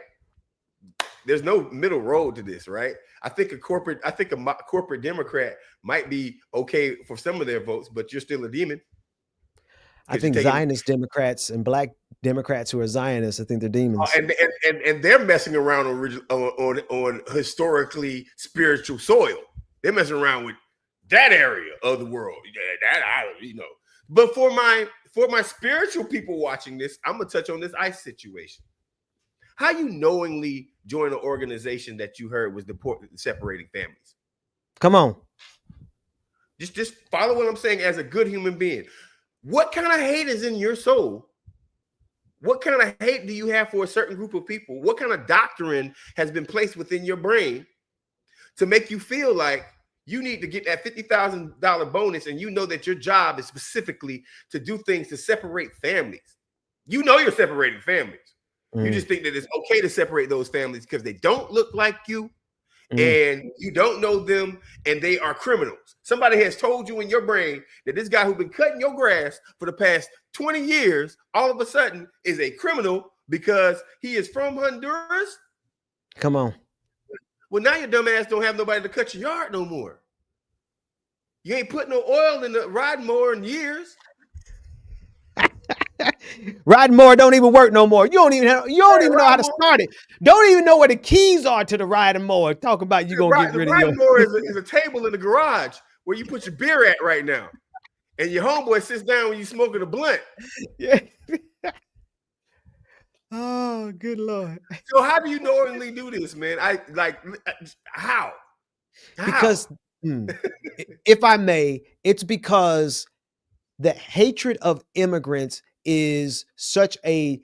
There's no middle road to this, right? I think a corporate Democrat might be okay for some of their votes, but you're still a demon. I think Zionist Democrats and Black Democrats who are Zionists, I think they're demons. And they're messing around on historically spiritual soil. They're messing around with that area of the world. But for my spiritual people watching this, I'm gonna touch on this ICE situation. How you knowingly join an organization that you heard was separating families? Come on. Just follow what I'm saying as a good human being. What kind of hate is in your soul? What kind of hate do you have for a certain group of people? What kind of doctrine has been placed within your brain to make you feel like you need to get that $50,000 bonus, and you know that your job is specifically to do things to separate families? You know you're separating families. You just think that it's okay to separate those families because they don't look like you, and you don't know them, and they are criminals. Somebody has told you in your brain that this guy who's been cutting your grass for the past 20 years all of a sudden is a criminal because he is from Honduras. Come on. Well, now your dumb ass don't have nobody to cut your yard no more. You ain't put no oil in the riding mower in years. Riding mower don't even work no more. You don't even know how to start it. Don't even know where the keys are to the riding mower. Talk about you gonna get rid of your. The riding mower is a table in the garage where you put your beer at right now, and your homeboy sits down when you smoking a blunt. Yeah. Oh, good Lord. So how do you knowingly do this, man? How? Because if I may, it's because the hatred of immigrants is such an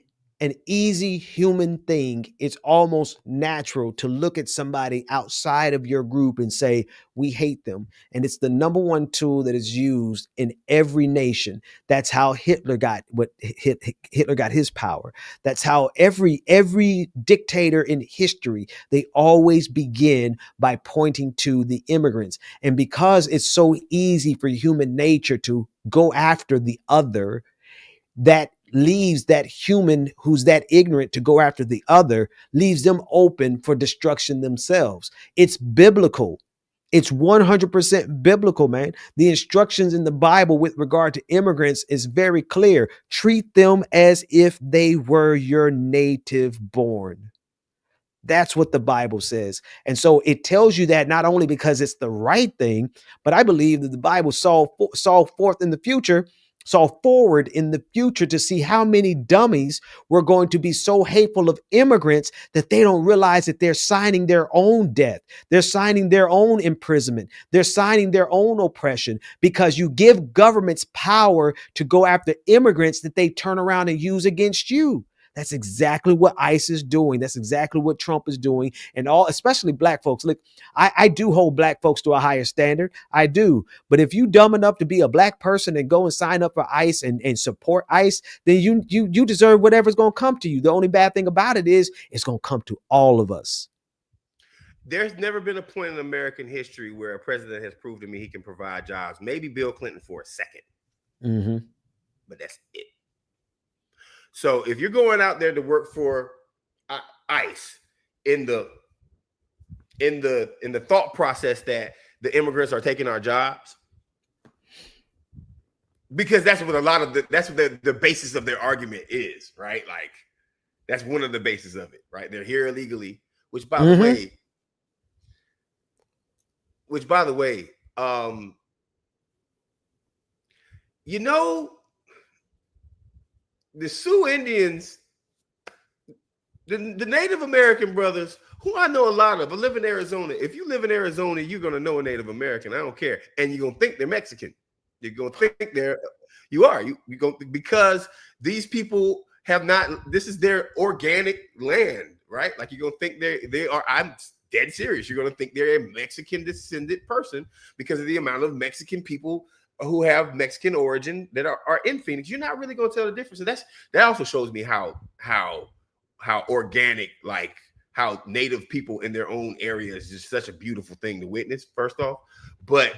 easy human thing. It's almost natural to look at somebody outside of your group and say, we hate them. And it's the number one tool that is used in every nation. That's how Hitler got his power. That's how every dictator in history, they always begin by pointing to the immigrants. And because it's so easy for human nature to go after the other, that leaves that human who's that ignorant to go after the other, leaves them open for destruction themselves. It's biblical. It's 100% biblical, man. The instructions in the Bible with regard to immigrants is very clear. Treat them as if they were your native born. That's what the Bible says. And so it tells you that not only because it's the right thing, but I believe that the Bible saw forth in the future saw forward in the future to see how many dummies were going to be so hateful of immigrants that they don't realize that they're signing their own death. They're signing their own imprisonment. They're signing their own oppression, because you give governments power to go after immigrants that they turn around and use against you. That's exactly what ICE is doing. That's exactly what Trump is doing. And all, especially black folks. Look, I do hold black folks to a higher standard. I do. But if you dumb enough to be a black person and go and sign up for ICE and support ICE, then you deserve whatever's going to come to you. The only bad thing about it is it's going to come to all of us. There's never been a point in American history where a president has proved to me he can provide jobs. Maybe Bill Clinton for a second. Mm-hmm. But that's it. So if you're going out there to work for ICE in the thought process that the immigrants are taking our jobs, because that's what the basis of their argument is, right? Like that's one of the bases of it, right? They're here illegally, which by the way, you know, the Sioux Indians, the Native American brothers, who I know a lot of, I live in Arizona. If you live in Arizona, you're going to know a Native American. I don't care. And you're going to think they're Mexican. You're going to think because these people have not, this is their organic land, right? Like you're going to think they are, I'm dead serious. You're going to think they're a Mexican descended person because of the amount of Mexican people who have Mexican origin that are in Phoenix. You're not really going to tell the difference. So that also shows me how organic, like how Native people in their own area is just such a beautiful thing to witness, first off. But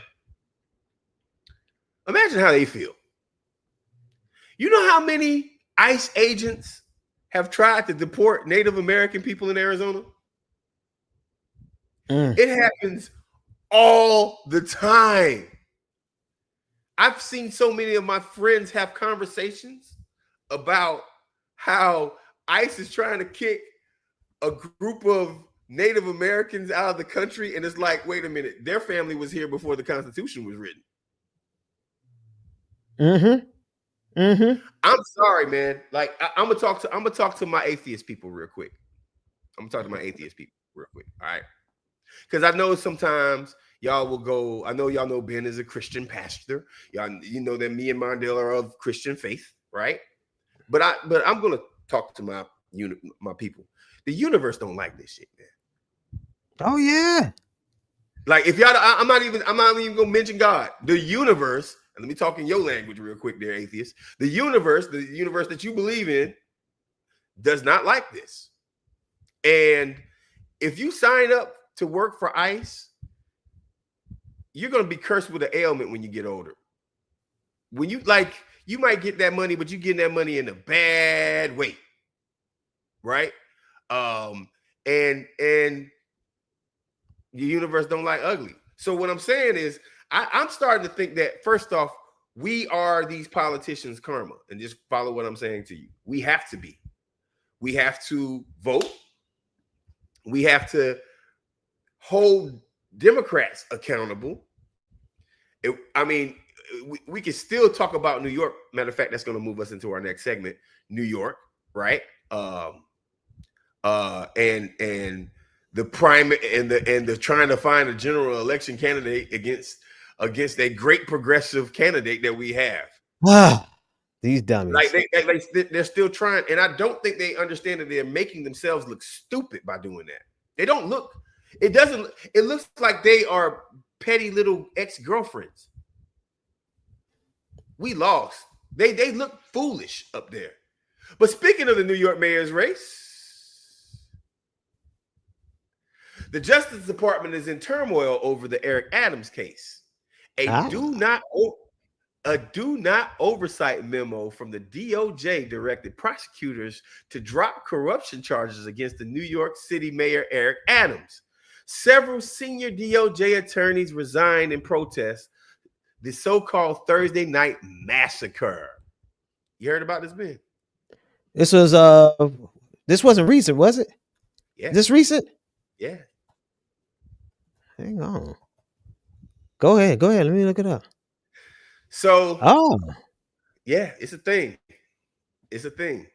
imagine how they feel. You know how many ICE agents have tried to deport Native American people in Arizona? It happens all the time. I've seen so many of my friends have conversations about how ICE is trying to kick a group of Native Americans out of the country. And it's like, wait a minute, their family was here before the Constitution was written. I'm sorry, man. Like I'm gonna talk to my atheist people real quick. All right. Because I know sometimes y'all will go, I know y'all know Ben is a Christian pastor. You know that me and Mondale are of Christian faith, right? But I'm gonna talk to my people. The universe don't like this shit, man. Oh yeah. Like if y'all, I'm not even gonna mention God. The universe, and let me talk in your language real quick there, atheist. The universe that you believe in does not like this. And if you sign up to work for ICE, you're going to be cursed with an ailment when you get older. When you might get that money, but you're getting that money in a bad way, right? And the universe don't like ugly. So what I'm saying is, I'm starting to think that first off, we are these politicians' karma, and just follow what I'm saying to you. We have to be. We have to vote. We have to hold Democrats accountable. We can still talk about New York. Matter of fact, that's going to move us into our next segment, New York, right? And the primary and the trying to find a general election candidate against a great progressive candidate that we have. These dummies. Like they're still trying, and I don't think they understand that they're making themselves look stupid by doing that. They don't look. It looks like they are petty little ex-girlfriends. We lost. They look foolish up there. But speaking of the New York mayor's race, the Justice Department is in turmoil over the Eric Adams case. A do not oversight memo from the DOJ directed prosecutors to drop corruption charges against the New York City Mayor Eric Adams. Several senior DOJ attorneys resigned in protest the so-called Thursday night massacre. You heard about this, Ben? This wasn't recent, was it? Yeah. Is this recent? Yeah. Hang on. Go ahead. Let me look it up. So, Yeah, it's a thing. It's a thing.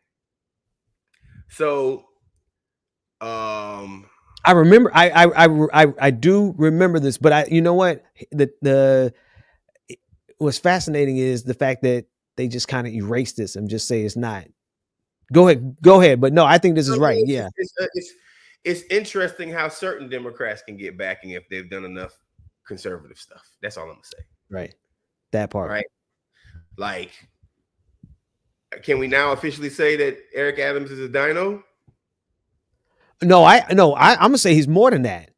So, I remember. I do remember this, but you know what? What's fascinating is the fact that they just kind of erase this and just say it's not. Go ahead. But no, I think this is right. Yeah, it's interesting how certain Democrats can get backing if they've done enough conservative stuff. That's all I'm gonna say. right. That part. Right. Like, can we now officially say that Eric Adams is a dino? No, I'm gonna say he's more than that.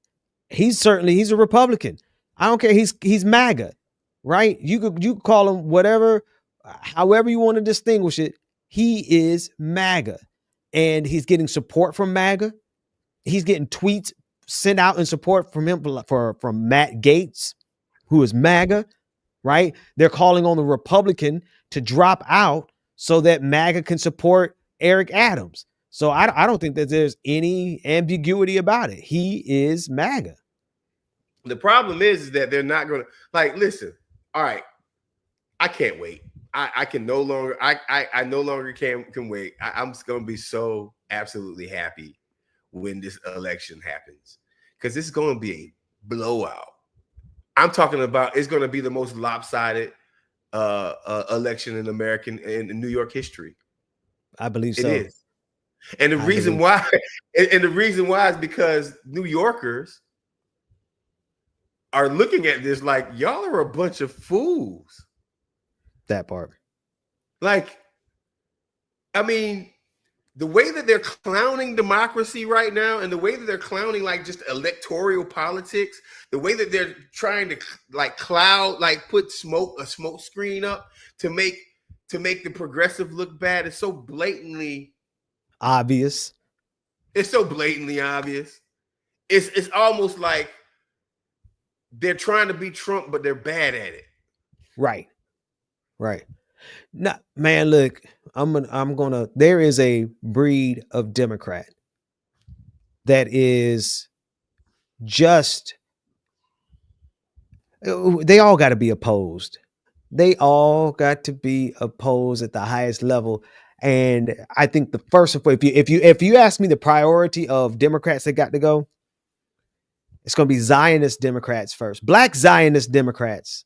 He's a Republican. I don't care. He's MAGA, right? You could call him whatever, however you want to distinguish it. He is MAGA, and he's getting support from MAGA. He's getting tweets sent out in support from him from Matt Gaetz, who is MAGA, right? They're calling on the Republican to drop out so that MAGA can support Eric Adams. So I don't think that there's any ambiguity about it. He is MAGA. The problem is that they're not going to, like, listen, all right, I can't wait. I can no longer, I no longer can wait. I'm just going to be so absolutely happy when this election happens, because this is going to be a blowout. I'm talking about, it's going to be the most lopsided election in in New York history. I believe so. It is. And the reason why is because New Yorkers are looking at this like, y'all are a bunch of fools. That part. Like, I mean, the way that they're clowning democracy right now, and the way that they're clowning like just electoral politics, the way that they're trying to like put a smoke screen up to make the progressive look bad, is so blatantly obvious. It's so blatantly obvious. It's almost like they're trying to be Trump, but they're bad at it. Right. No, man, look, there is a breed of Democrat that is just, they all got to be opposed. They all got to be opposed at the highest level. And I think the first, if you ask me the priority of Democrats that got to go, it's going to be Zionist Democrats first. Black Zionist Democrats.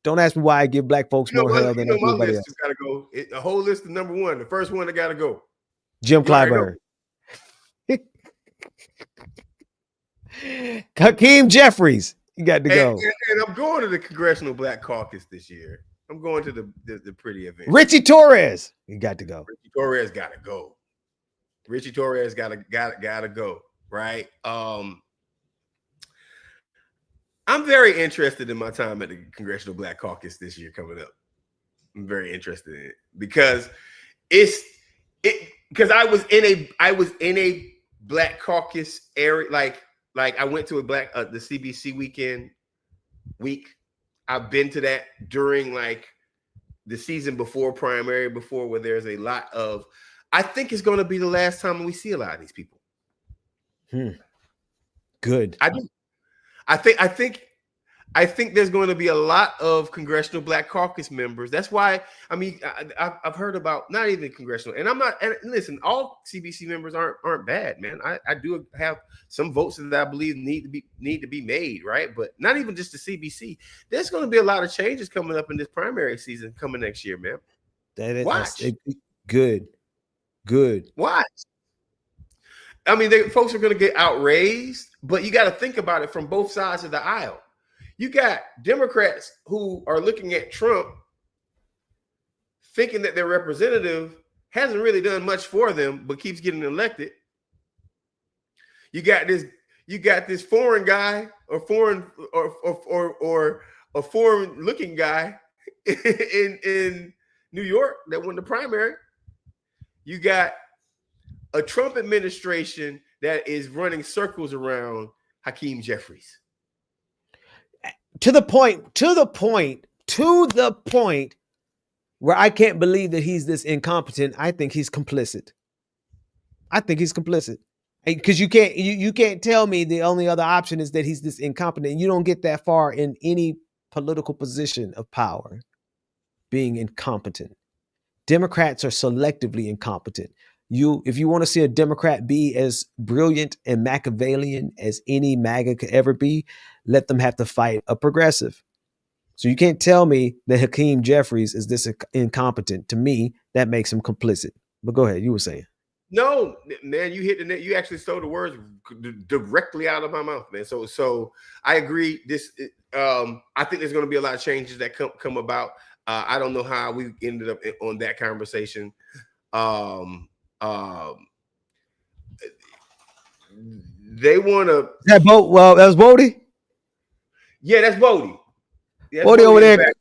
Don't ask me why I give black folks more hell than everybody else. Got to go. A whole list of number one. The first one that got to go. Jim Clyburn. Hakeem Jeffries. You got to go. And I'm going to the Congressional Black Caucus this year. I'm going to the pretty event. Richie Torres. You got to go. Richie Torres got to go. Richie Torres got to go. Right. I'm very interested in my time at the Congressional Black Caucus this year coming up. I'm very interested in it because because I was in a Black Caucus area, like I went to the CBC week. I've been to that during like the season before primary, where there's a lot of, I think it's going to be the last time we see a lot of these people. Good. I do. I think there's going to be a lot of Congressional Black Caucus members. That's why, I mean, I've heard about, not even congressional, and I'm not, and listen, all CBC members aren't bad, man. I do have some votes that I believe need to be made, right? But not even just the CBC. There's going to be a lot of changes coming up in this primary season coming next year, man. Watch. Good. Watch. I mean, folks are going to get outraised, but you got to think about it from both sides of the aisle. You got Democrats who are looking at Trump thinking that their representative hasn't really done much for them, but keeps getting elected. You got this foreign guy or a foreign looking guy in New York that won the primary. You got a Trump administration that is running circles around Hakeem Jeffries. To the point where I can't believe that he's this incompetent. I think he's complicit. Because you can't tell me the only other option is that he's this incompetent. You don't get that far in any political position of power being incompetent. Democrats are selectively incompetent. If you want to see a Democrat be as brilliant and Machiavellian as any MAGA could ever be, let them have to fight a progressive. So you can't tell me that Hakeem Jeffries is this incompetent. To me, that makes him complicit. But go ahead, you were saying. No, man, you hit the net. You actually stole the words directly out of my mouth, man. So I agree. I think there's going to be a lot of changes that come about. I don't know how we ended up on that conversation. They want to. That boat. Well, that was Bodie. Yeah, that's Bodie. Yeah, Bodie over there.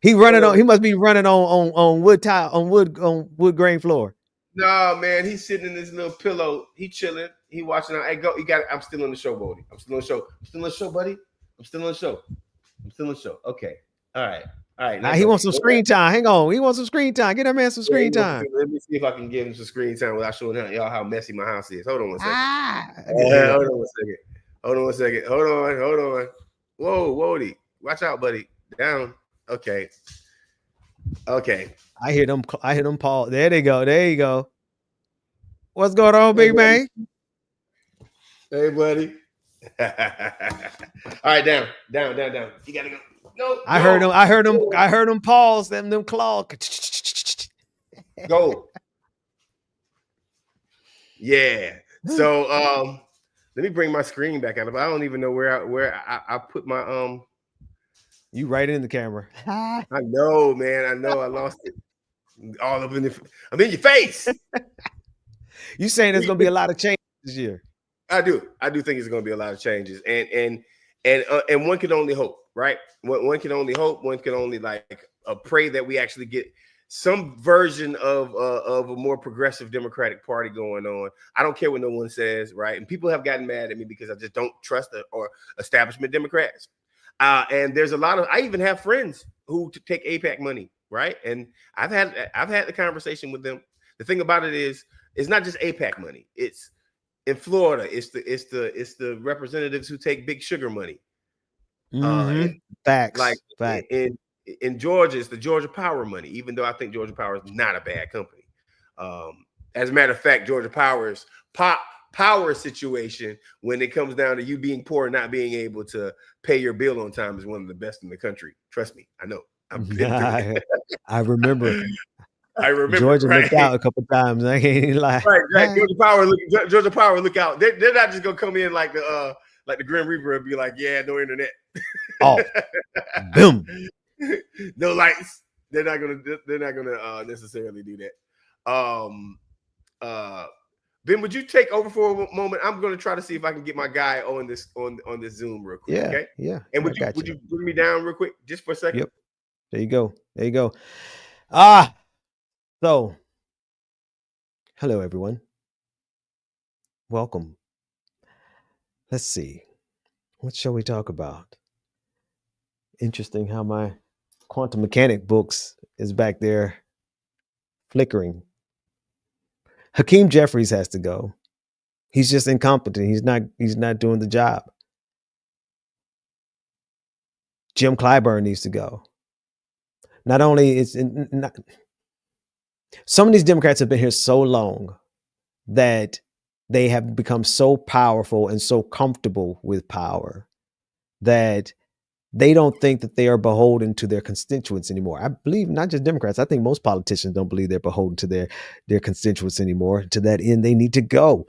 He running on. He must be running on wood tile on wood grain floor. Nah, man, he's sitting in this little pillow. He chilling. He watching out. Hey, go. You got. I'm still on the show, Bodie. I'm still on the show. I'm still on the show, buddy. I'm still on the show. I'm still on the show. Okay. All right. All right. Now he wants some screen time. Hang on. He wants some screen time. Get that man some screen time. Let me see if I can give him some screen time without showing y'all how messy my house is. Hold on one second. Hold on one second. Hold on one second. Hold on. Whoa, Wody. Watch out, buddy. Down. Okay. I hear them. Paul. There they go. There you go. What's going on, big man? Hey, buddy. All right, down. You gotta go. No. I heard them pause them claw. Go. Yeah. So let me bring my screen back out. I don't even know where I put my You right in the camera. I know, man. I know I lost it. All up in I'm in your face. You saying there's gonna be a lot of change this year? I do think it's gonna be a lot of changes, and one can only hope, right? One can only hope. One can only pray that we actually get some version of a more progressive Democratic Party going on. I don't care what no one says, right? And people have gotten mad at me because I just don't trust or establishment Democrats. And there's a lot of. I even have friends who take AIPAC money, right? And I've had the conversation with them. The thing about it is, it's not just AIPAC money. It's in Florida. It's the representatives who take big sugar money. Facts. Facts. In Georgia, it's the Georgia Power money. Even though I think Georgia Power is not a bad company. As a matter of fact, Georgia Power's power situation, when it comes down to you being poor and not being able to pay your bill on time, is one of the best in the country. Trust me, I know. I remember. Georgia right? looked out a couple times. I can't lie. Right. Georgia Power look out. They're not just gonna come in like the Grim Reaper and be like, yeah, no internet. Oh, boom. No lights. They're not gonna necessarily do that. Ben, would you take over for a moment? I'm gonna try to see if I can get my guy on this Zoom real quick. Yeah, okay? Yeah. And would you bring me down real quick just for a second? Yep. There you go. So hello everyone. Welcome. Let's see. What shall we talk about? Interesting how my quantum mechanic books is back there flickering. Hakeem Jeffries has to go. He's just incompetent. He's not doing the job. Jim Clyburn needs to go. Not only some of these Democrats have been here so long that they have become so powerful and so comfortable with power that they don't think that they are beholden to their constituents anymore. I believe not just Democrats. I think most politicians don't believe they're beholden to their constituents anymore. To that end, they need to go.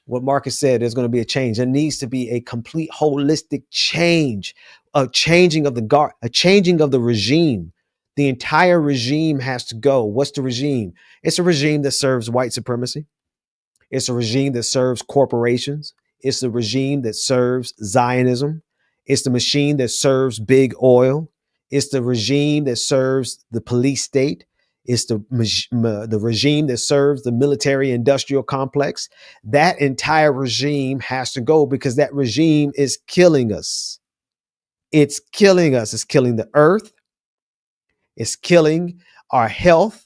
What Marcus said, there's going to be a change. There needs to be a complete holistic change, a changing of the regime. The entire regime has to go. What's the regime? It's a regime that serves white supremacy. It's a regime that serves corporations. It's the regime that serves Zionism. It's the machine that serves big oil. It's the regime that serves the police state. It's the regime that serves the military industrial complex. That entire regime has to go because that regime is killing us. It's killing us. It's killing the earth. It's killing our health.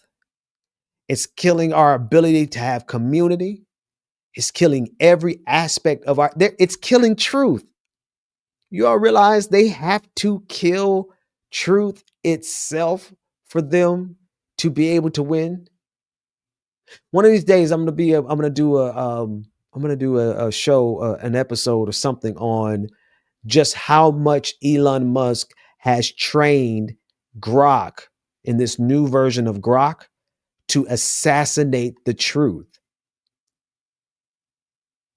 It's killing our ability to have community. It's killing every aspect of it's killing truth. You all realize they have to kill truth itself for them to be able to win? One of these days, I'm gonna do a show, an episode or something on just how much Elon Musk has trained Grok in this new version of Grok to assassinate the truth.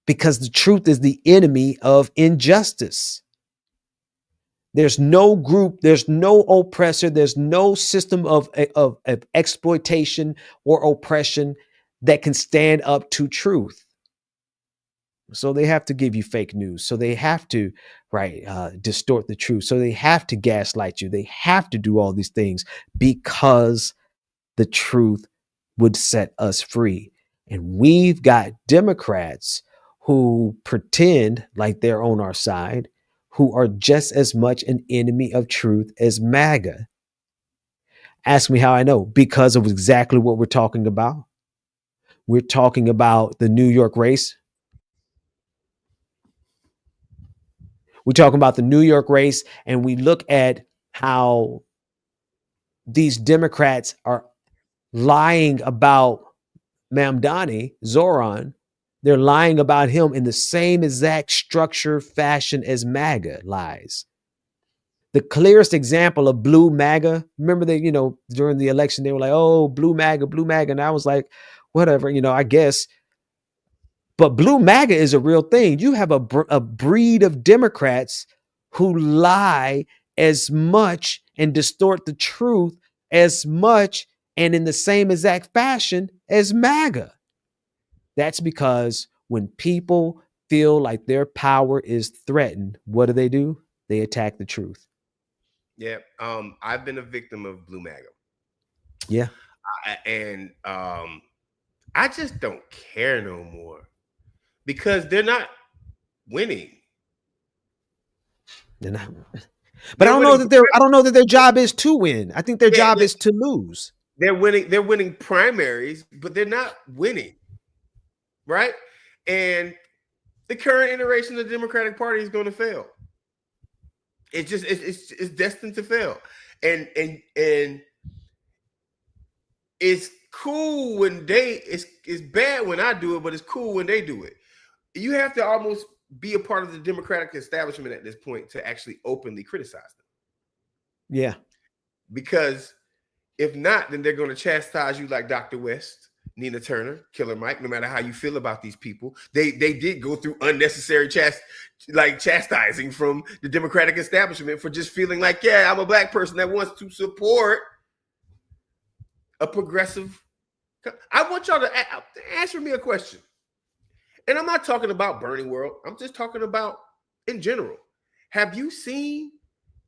Because the truth is the enemy of injustice. There's no group, there's no oppressor, there's no system of exploitation or oppression that can stand up to truth. So they have to give you fake news. So they have to, distort the truth. So they have to gaslight you. They have to do all these things because the truth would set us free. And we've got Democrats who pretend like they're on our side, who are just as much an enemy of truth as MAGA. Ask me how I know. Because of exactly what we're talking about. We're talking about the New York race. We're talking about the New York race, and we look at how these Democrats are lying about Mamdani, Zoran. They're lying about him in the same exact structure, fashion as MAGA lies. The clearest example of blue MAGA, remember that, during the election, they were like, oh, blue MAGA. And I was like, whatever, I guess. But blue MAGA is a real thing. You have a breed of Democrats who lie as much and distort the truth as much and in the same exact fashion as MAGA. That's because when people feel like their power is threatened, what do? They attack the truth. Yeah. I've been a victim of blue MAGA. Yeah. And I just don't care no more because they're not winning. They're not. But I don't know that their job is to win. I think their job is to lose. They're winning primaries, but they're not winning. Right? And the current iteration of the Democratic Party is going to fail. It's destined to fail. And it's cool when it's bad when I do it, but it's cool when they do it. You have to almost be a part of the Democratic establishment at this point to actually openly criticize them. Yeah. Because if not, then they're going to chastise you like Dr. West, Nina Turner, Killer Mike, no matter how you feel about these people. They did go through unnecessary chastising from the Democratic establishment for just feeling like, yeah, I'm a black person that wants to support a progressive. I want y'all to answer me a question. And I'm not talking about Bernie World. I'm just talking about in general. Have you seen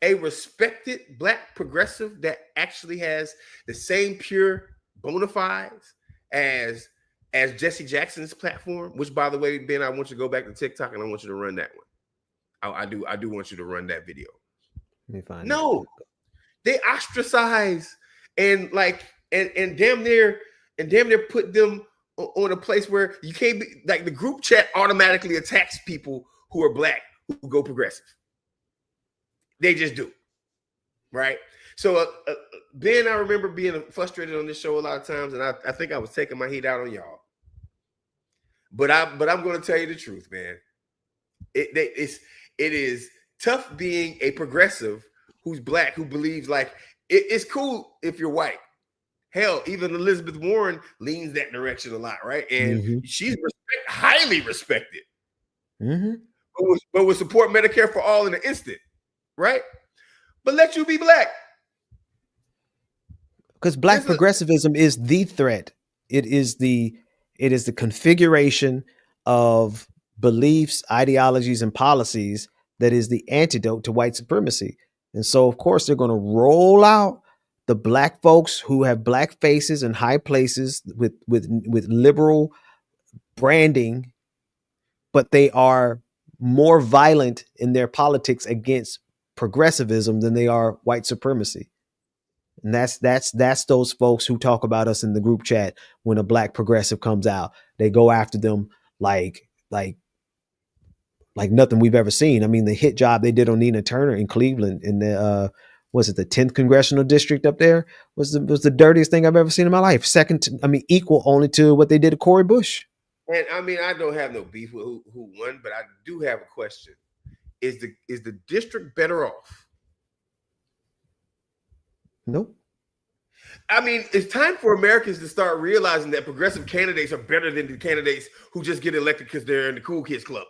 a respected black progressive that actually has the same pure bona fides as Jesse Jackson's platform? Which, by the way, Ben, I want you to go back to TikTok and I want you to run that one. I do want you to run that video. Let me find no, they ostracize and damn near put them on a place where you can't be like the group chat automatically attacks people who are black who go progressive. They just do. Right. So Ben, I remember being frustrated on this show a lot of times, and I think I was taking my heat out on y'all. But I'm going to tell you the truth, man. It is tough being a progressive who's black, who believes like it's cool if you're white. Hell, even Elizabeth Warren leans that direction a lot, right? And she's highly respected. But would support Medicare for all in an instant, right? But let you be black. Because black progressivism is the threat. It is the configuration of beliefs, ideologies, and policies that is the antidote to white supremacy. And so, of course, they're going to roll out the black folks who have black faces in high places with liberal branding, but they are more violent in their politics against progressivism than they are white supremacy. And that's those folks who talk about us in the group chat when a black progressive comes out. They go after them like nothing we've ever seen. I mean, the hit job they did on Nina Turner in Cleveland in the was it the 10th congressional district up there was the dirtiest thing I've ever seen in my life. Equal only to what they did to Cory Bush. And I mean, I don't have no beef with who won, but I do have a question. Is the district better off? Nope. I mean, it's time for Americans to start realizing that progressive candidates are better than the candidates who just get elected because they're in the cool kids club.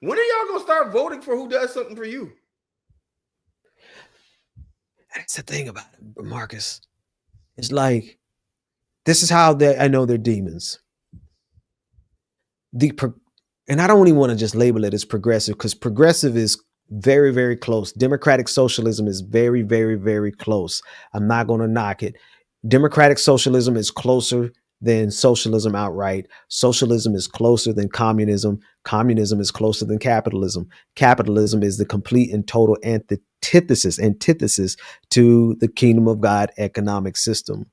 When are y'all gonna start voting for who does something for you? That's the thing about it, Marcus. It's like, this is how I know they're demons. And I don't even want to just label it as progressive, because progressive is very, very close. Democratic socialism is very, very, very close. I'm not going to knock it. Democratic socialism is closer than socialism outright. Socialism is closer than communism. Communism is closer than capitalism. Capitalism is the complete and total antithesis to the kingdom of God economic system.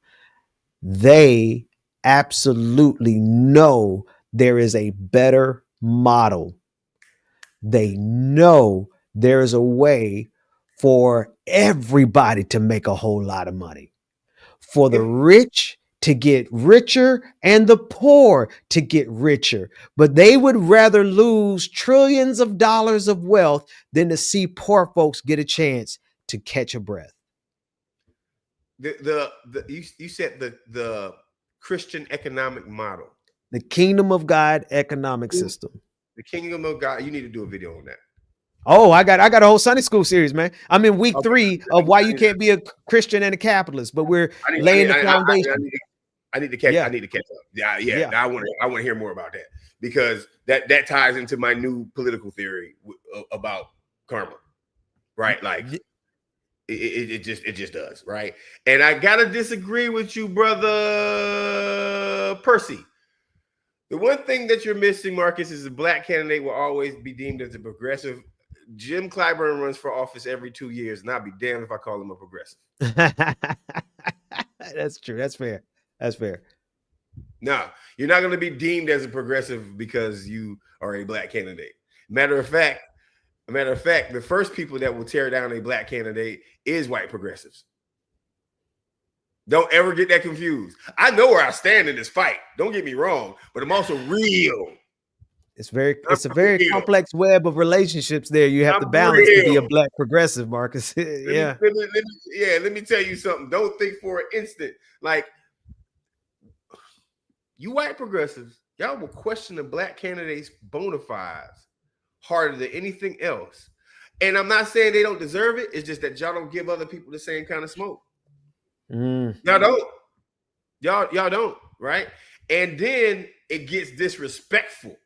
They absolutely know there is a better model. They know there is a way for everybody to make a whole lot of money, for the rich to get richer and the poor to get richer. But they would rather lose trillions of dollars of wealth than to see poor folks get a chance to catch a breath. You said the Christian economic model, the kingdom of God economic system. The kingdom of God. You need to do a video on that. Oh, I got a whole Sunday school series, man. I'm in week 3 of why you can't be a Christian and a capitalist, but we're laying the foundation. I need to catch up. Yeah. I want to hear more about that, because that ties into my new political theory about karma, right? Like it just does, right? And I gotta disagree with you, brother Percy. The one thing that you're missing, Marcus, is a black candidate will always be deemed as a progressive. Jim Clyburn runs for office every 2 years, and I'll be damned if I call him a progressive. That's true. That's fair. That's fair. No, you're not going to be deemed as a progressive because you are a black candidate. Matter of fact, the first people that will tear down a black candidate is white progressives. Don't ever get that confused. I know where I stand in this fight. Don't get me wrong, but I'm also real. It's a very complex web of relationships there. You have to balance to be a black progressive, Marcus. Yeah. Let me tell you something. Don't think for an instant, like, you white progressives, y'all will question the black candidates' bona fides harder than anything else. And I'm not saying they don't deserve it. It's just that y'all don't give other people the same kind of smoke. Y'all don't. Y'all don't, right? And then it gets disrespectful.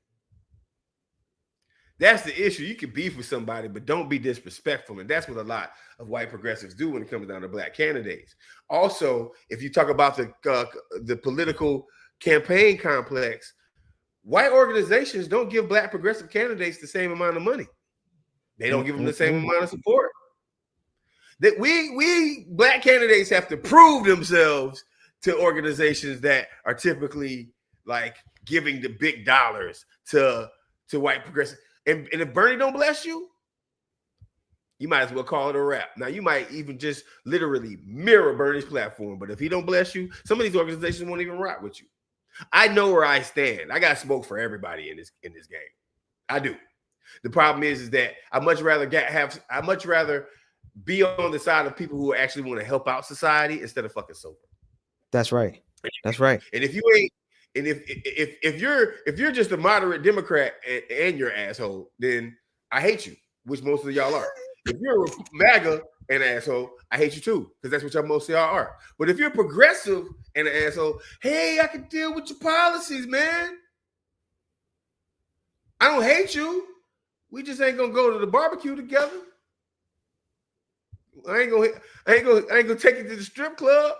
That's the issue. You can beef with somebody, but don't be disrespectful. And that's what a lot of white progressives do when it comes down to black candidates. Also, if you talk about the political campaign complex, white organizations don't give black progressive candidates the same amount of money. They don't give them the same amount of support. That we black candidates have to prove themselves to organizations that are typically like giving the big dollars to white progressive. And if Bernie don't bless you, you might as well call it a wrap. Now, you might even just literally mirror Bernie's platform, but if he don't bless you, some of these organizations won't even rock with you. I know where I stand. I got smoke for everybody in this game. I do. The problem is that I much rather be on the side of people who actually want to help out society instead of fucking sober. That's right. That's right. And if you ain't, and if you're just a moderate Democrat and you're an asshole, then I hate you, which most of y'all are. If you're a MAGA and an asshole, I hate you too, because that's what y'all most of y'all are. But if you're progressive and an asshole, hey, I can deal with your policies, man. I don't hate you. We just ain't gonna go to the barbecue together. I ain't gonna take you to the strip club.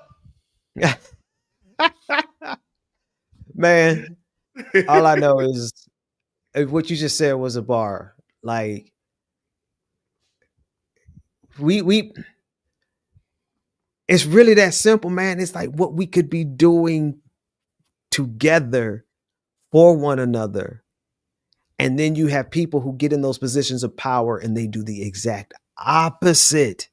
Man, all I know is what you just said was a bar. Like we it's really that simple, man. It's like what we could be doing together for one another. And then you have people who get in those positions of power and they do the exact opposite.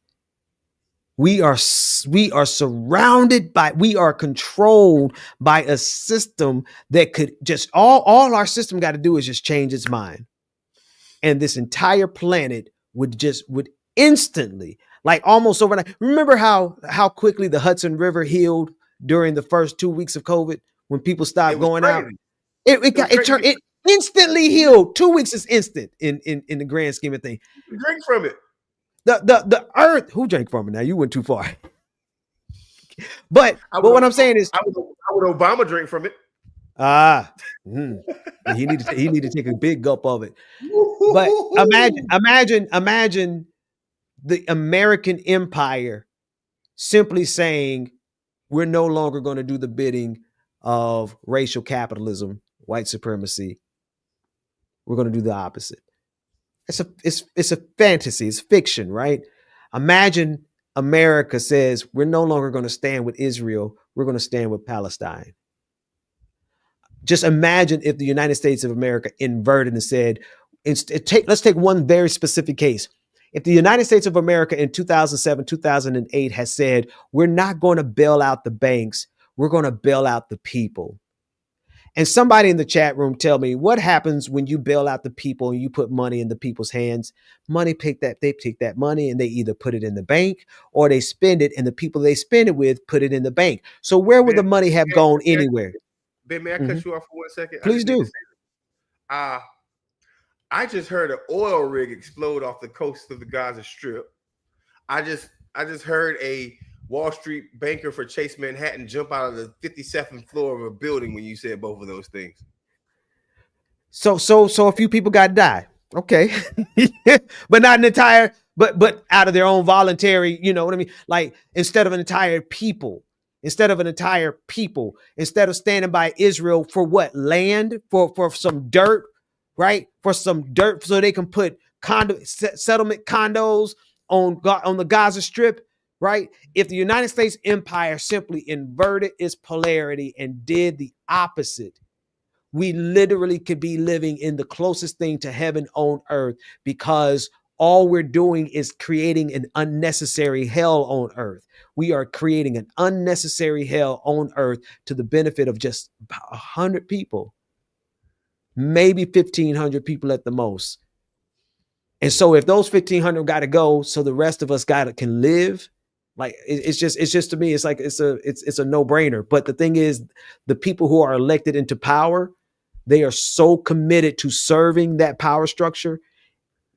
We are surrounded by, we are controlled by a system that could just, all our system got to do is just change its mind. And this entire planet would instantly, like almost overnight. Remember how quickly the Hudson River healed during the first 2 weeks of COVID when people stopped going out? It instantly healed. 2 weeks is instant in the grand scheme of things. Drink from it. The earth, who drank from it? Now you went too far. But what I'm saying is, I would Obama drink from it. He need to take a big gulp of it. But imagine the American empire simply saying, we're no longer going to do the bidding of racial capitalism, white supremacy. We're going to do the opposite. It's a fantasy. It's fiction, right? Imagine America says, we're no longer going to stand with Israel. We're going to stand with Palestine. Just imagine if the United States of America inverted and said, let's take one very specific case. If the United States of America in 2007, 2008 has said, we're not going to bail out the banks, we're going to bail out the people. And somebody in the chat room tell me, what happens when you bail out the people and you put money in the people's hands? They take that money and they either put it in the bank or they spend it, and the people they spend it with put it in the bank. So where would the money have gone anywhere? Ben, may I cut you off for 1 second? Please do. I just heard an oil rig explode off the coast of the Gaza Strip. I just heard a Wall Street banker for Chase Manhattan jump out of the 57th floor of a building when you said both of those things. So a few people got to die. Okay. But not an entire, but out of their own voluntary, you know what I mean? Like instead of an entire people, instead of standing by Israel for what? Land? For some dirt, right? For some dirt so they can put settlement condos on the Gaza Strip. Right? If the United States empire simply inverted its polarity and did the opposite, we literally could be living in the closest thing to heaven on earth, because all we're doing is creating an unnecessary hell on earth. We are creating an unnecessary hell on earth to the benefit of just 100 people, maybe 1,500 people at the most. And so if those 1,500 got to go, so the rest of us can live. Like it's just to me, it's like it's a no-brainer. But the thing is, the people who are elected into power, they are so committed to serving that power structure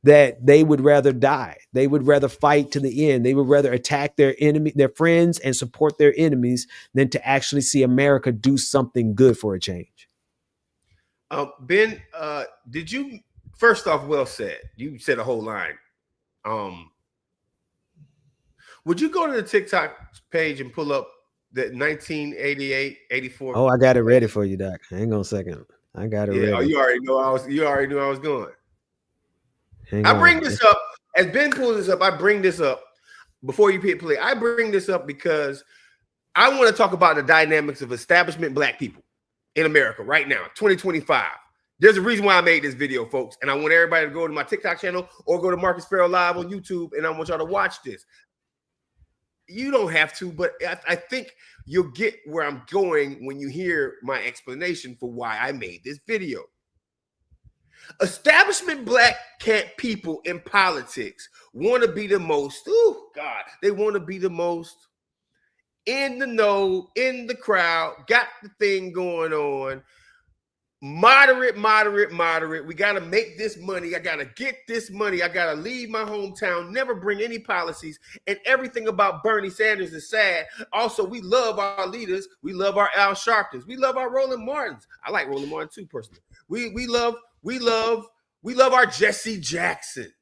that they would rather die. They would rather fight to the end. They would rather attack their enemy, their friends, and support their enemies than to actually see America do something good for a change. Ben, did you, first off, well said. You said a whole line. Would you go to the TikTok page and pull up the 1988, 84? Oh, I got it ready for you, Doc. Hang on a second. I got it ready. Oh, you already knew I was going. I bring this up as Ben pulls this up. I bring this up before you hit play. I bring this up because I want to talk about the dynamics of establishment Black people in America right now, 2025. There's a reason why I made this video, folks, and I want everybody to go to my TikTok channel or go to Marcus Farrell Live on YouTube, and I want y'all to watch this. You don't have to, but I think you'll get where I'm going when you hear my explanation for why I made this video. Establishment Black people in politics want to be the most, they want to be the most in the know, in the crowd, got the thing going on. Moderate. We got to make this money. I got to get this money. I got to leave my hometown, never bring any policies. And everything about Bernie Sanders is sad. Also, we love our leaders. We love our Al Sharptons. We love our Roland Martins. I like Roland Martin too, personally. We love our Jesse Jacksons.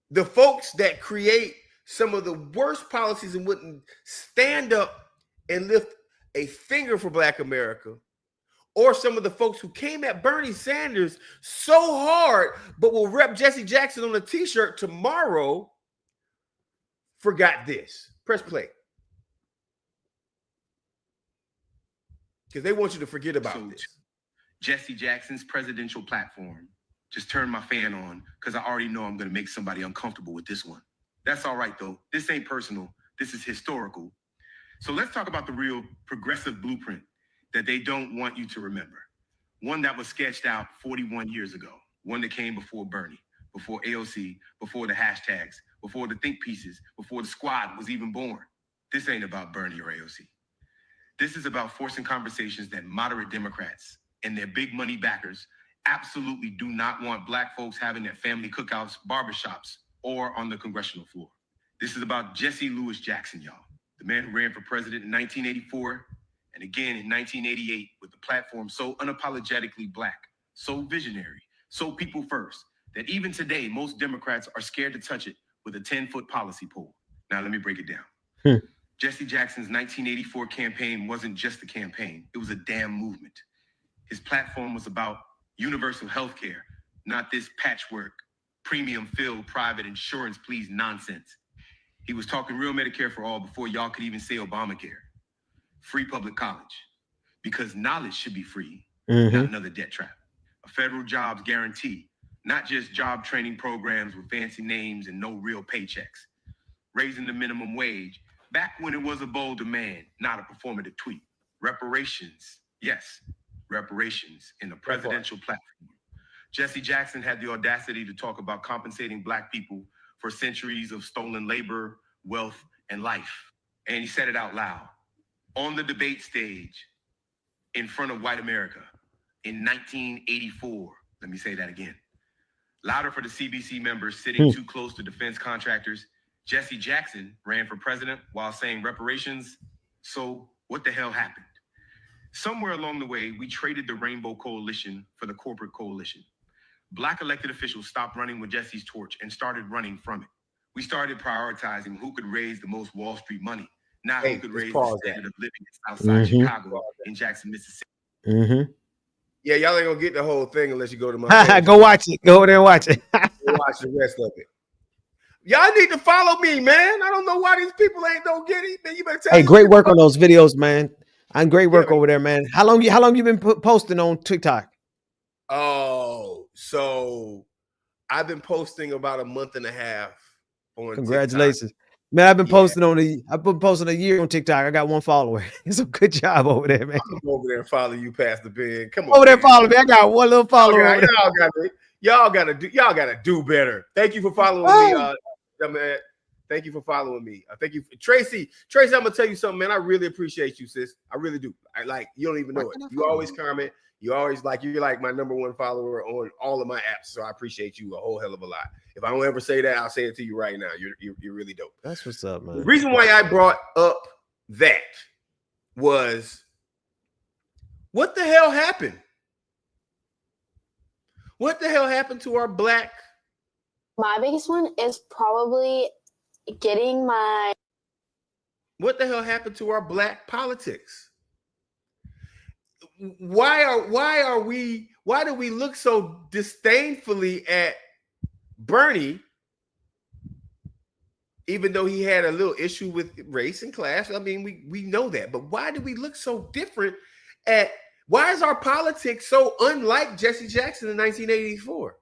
The folks that create some of the worst policies and wouldn't stand up and lift a finger for Black America, or some of the folks who came at Bernie Sanders so hard, but will rep Jesse Jackson on a t-shirt tomorrow, forgot this. Press play. Because they want you to forget about this. Jesse Jackson's presidential platform. Just turn my fan on because I already know I'm going to make somebody uncomfortable with this one. That's all right, though. This ain't personal. This is historical. So let's talk about the real progressive blueprint that they don't want you to remember. One that was sketched out 41 years ago. One that came before Bernie, before AOC, before the hashtags, before the think pieces, before the squad was even born. This ain't about Bernie or AOC. This is about forcing conversations that moderate Democrats and their big money backers absolutely do not want Black folks having at family cookouts, barbershops, or on the congressional floor. This is about Jesse Louis Jackson, y'all. The man who ran for president in 1984 and again in 1988 with the platform so unapologetically Black, so visionary, so people first, that even today, most Democrats are scared to touch it with a 10-foot policy pole. Now, let me break it down. Jesse Jackson's 1984 campaign wasn't just a campaign. It was a damn movement. His platform was about universal health care, not this patchwork, premium-filled private insurance please nonsense. He was talking real Medicare for all before y'all could even say Obamacare. Free public college, because knowledge should be free, not another debt trap. A federal jobs guarantee, not just job training programs with fancy names and no real paychecks. Raising the minimum wage, back when it was a bold demand, not a performative tweet. Reparations, yes, reparations in the presidential platform. Jesse Jackson had the audacity to talk about compensating Black people for centuries of stolen labor, wealth, and life. And he said it out loud on the debate stage in front of white America in 1984. Let me say that again. Louder for the CBC members sitting too close to defense contractors. Jesse Jackson ran for president while saying reparations. So what the hell happened? Somewhere along the way, we traded the Rainbow Coalition for the corporate coalition. Black elected officials stopped running with Jesse's torch and started running from it. We started prioritizing who could raise the most Wall Street money, not who could raise the standard of living in Southside Chicago in Jackson, Mississippi. Yeah, y'all ain't gonna get the whole thing unless you go to my Go watch it. Go over there and watch it. Go watch the rest of it. Y'all need to follow me, man. I don't know why these people don't get it. Man, you better tell Hey, great work on those videos, man. And great work over there, man. How long you been posting on TikTok? Oh, so I've been posting about a month and a half on Congratulations. TikTok. Man, I've been posting a year on TikTok. I got one follower. It's a good job over there, man. I'm over there and follow you past the bin. Come on. Over there, follow me. I got one little follower. Y'all gotta do better. Thank you for following me. Man. Thank you for following me. Thank you, Tracy. Tracy, I'm gonna tell you something, man. I really appreciate you, sis. I really do. You don't even know it. You always comment. You always you're like my number one follower on all of my apps. So I appreciate you a whole hell of a lot. If I don't ever say that, I'll say it to you right now. You're really dope. That's what's up, man. The reason why I brought up that was what the hell happened? What the hell happened to our Black? My biggest one is probably getting my. What the hell happened to our Black politics? Why do we look so disdainfully at Bernie, even though he had a little issue with race and class? I mean, we know that, but why do we look so different at? Why is our politics so unlike Jesse Jackson in 1984?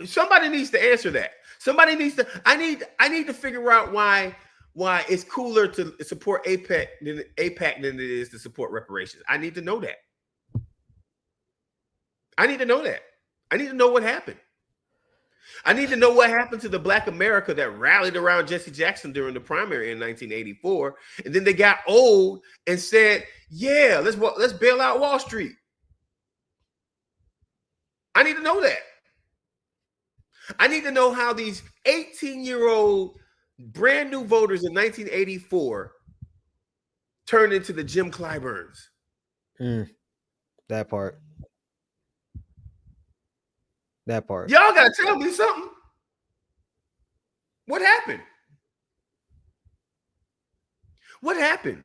Somebody needs to answer that. Somebody needs to. I need to figure out why it's cooler to support APAC than it is to support reparations. I need to know that. I need to know that. I need to know what happened. I need to know what happened to the Black America that rallied around Jesse Jackson during the primary in 1984, and then they got old and said, "Yeah, let's bail out Wall Street." I need to know that. I need to know how these 18-year-old brand new voters in 1984 turned into the Jim Clyburns. That part. Y'all gotta tell me something. What happened? What happened?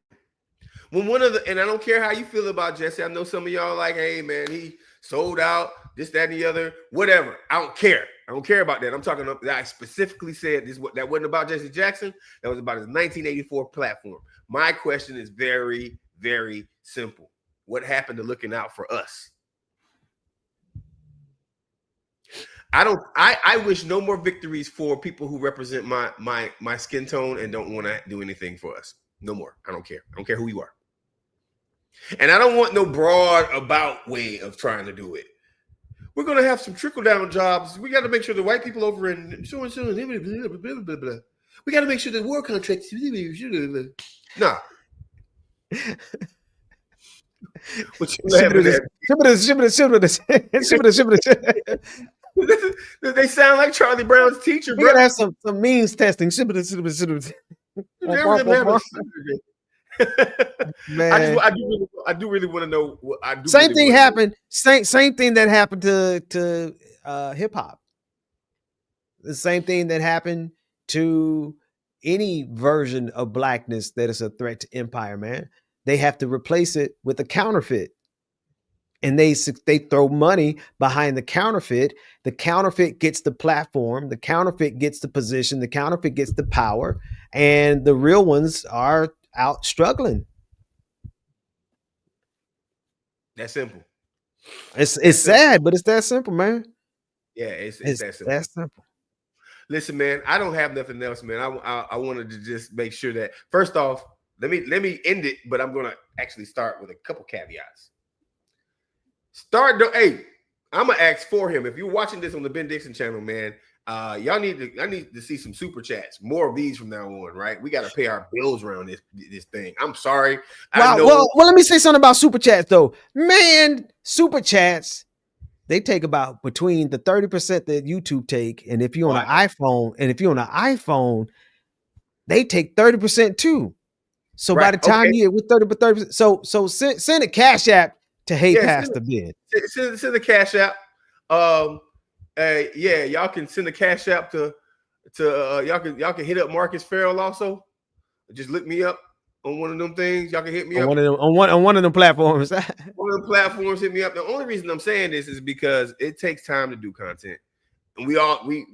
When and I don't care how you feel about Jesse. I know some of y'all like, hey man, he sold out, this, that, and the other, whatever. I don't care. I don't care about that. I'm talking about, I specifically said that wasn't about Jesse Jackson. That was about his 1984 platform. My question is very, very simple. What happened to looking out for us? I wish no more victories for people who represent my skin tone and don't want to do anything for us. No more. I don't care. I don't care who you are. And I don't want no broad about way of trying to do it. We're gonna have some trickle down jobs. We got to make sure the white people over in so and so, blah, blah, blah, blah. We got to make sure the war contracts. Nah. What you laughing at? They sound like Charlie Brown's teacher, We bro. gotta have some means testing. Man, I do really want to know. Same thing happened. Same thing that happened to hip hop. The same thing that happened to any version of blackness that is a threat to empire. Man, they have to replace it with a counterfeit, and they throw money behind the counterfeit. The counterfeit gets the platform. The counterfeit gets the position. The counterfeit gets the power, and the real ones are out struggling. That's simple. It's sad, but it's that simple, man. Yeah, it's that simple. That's simple. Listen, man, I don't have nothing else, man. I wanted to just make sure that first off, let me end it, but I'm gonna actually start with a couple caveats. Hey, I'm gonna ask for him. If you're watching this on the Ben Dixon channel, man, I need to see some super chats. More of these from now on, right? We got to pay our bills around this thing. I'm sorry. Well, let me say something about super chats though. Man, super chats, they take about between the 30% that YouTube take, and if you're on an iPhone, they take 30% too. So by the time you get with 30%, so send a Cash App to Pastor Ben. Send a Cash App. Yeah, y'all can send a Cash App to y'all can hit up Marcus Farrell also. Just look me up on one of them things. Y'all can hit me up on one of them platforms. One of the platforms, hit me up. The only reason I'm saying this is because it takes time to do content, and we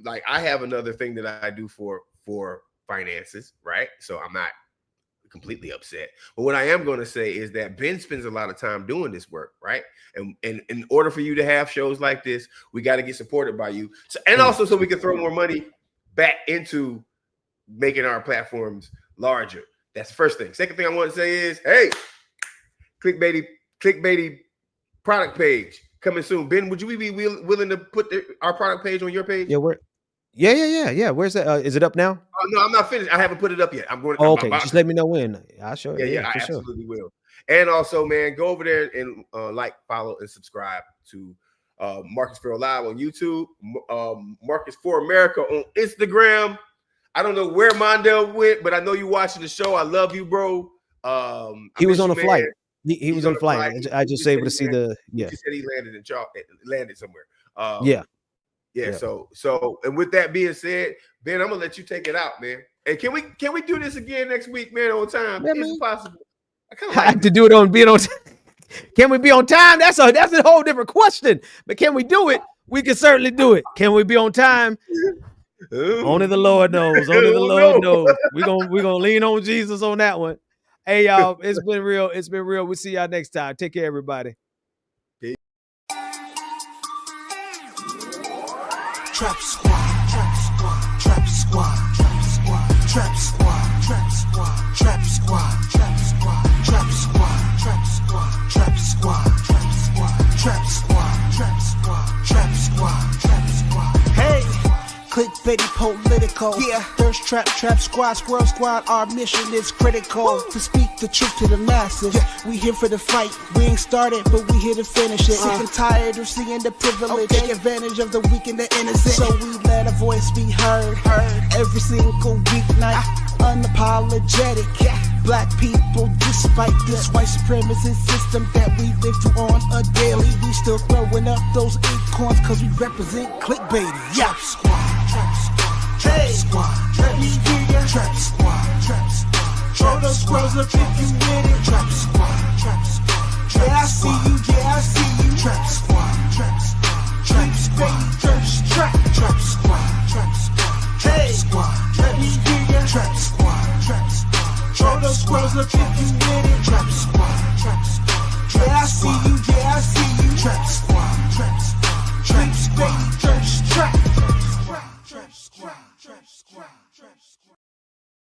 like I have another thing that I do for finances, right? So I'm not completely upset. But what I am going to say is that Ben spends a lot of time doing this work, right? And in order for you to have shows like this, we got to get supported by you. So, and also so we can throw more money back into making our platforms larger. That's the first thing. Second thing I want to say is, hey, ClickBaity product page coming soon. Ben, would you be willing to put our product page on your page? Yeah. Where's that? Is it up now? No, I'm not finished. I haven't put it up yet. I'm going. Okay, just let me know when. I'll show you. Yeah, I absolutely will. And also, man, go over there and like, follow, and subscribe to Marcus Farrell Live on YouTube, Marcus for America on Instagram. I don't know where Mondale went, but I know you watching the show. I love you, bro. He was on a flight. He was on a flight. I just able to see the. Yeah. He said he landed somewhere. Yeah. So, and with that being said, Ben, I'm gonna let you take it out, man. And can we do this again next week, man, on time? Yeah, it's possible. I have to do it on being on time. Can we be on time? That's a whole different question. But can we do it? We can certainly do it. Can we be on time? Only the Lord knows. Only the Lord knows. We're gonna lean on Jesus on that one. Hey, y'all, it's been real. It's been real. We'll see y'all next time. Take care, everybody. Trap squad, trap squad, trap squad, trap squad, trap squad, trap squad, trap squad, trap squad, trap squad, trap squad, trap squad, trap squad, trap squad, trap squad, trap squad, trap squad. Hey, ClickBaity political. Yeah, Thirsttrap, trap squad, squirrel squad. Our mission is critical to speak the truth to the masses. We here for the fight. We ain't started, but we here to finish it. Sick and tired of seeing the privilege. Take advantage of the weak and the innocent. So we let a voice be heard. Every single weeknight. Unapologetic. Black people, despite this white supremacist system that we live through on a daily, we still throwing up those acorns cause we represent ClickBaity. Trap squad, trap squad, trap squad, let me hear ya. Trap squad, trap squad, throw those squirrels up if you with it. Trap squad, trap squad, yeah I see you, yeah I see you. Trap squad, trap squad, trap squad, Thirsttrap, trap squad, trap squad, trap squad, let me hear ya. Trap squad, trap squad, throw those squirrels up if you with it.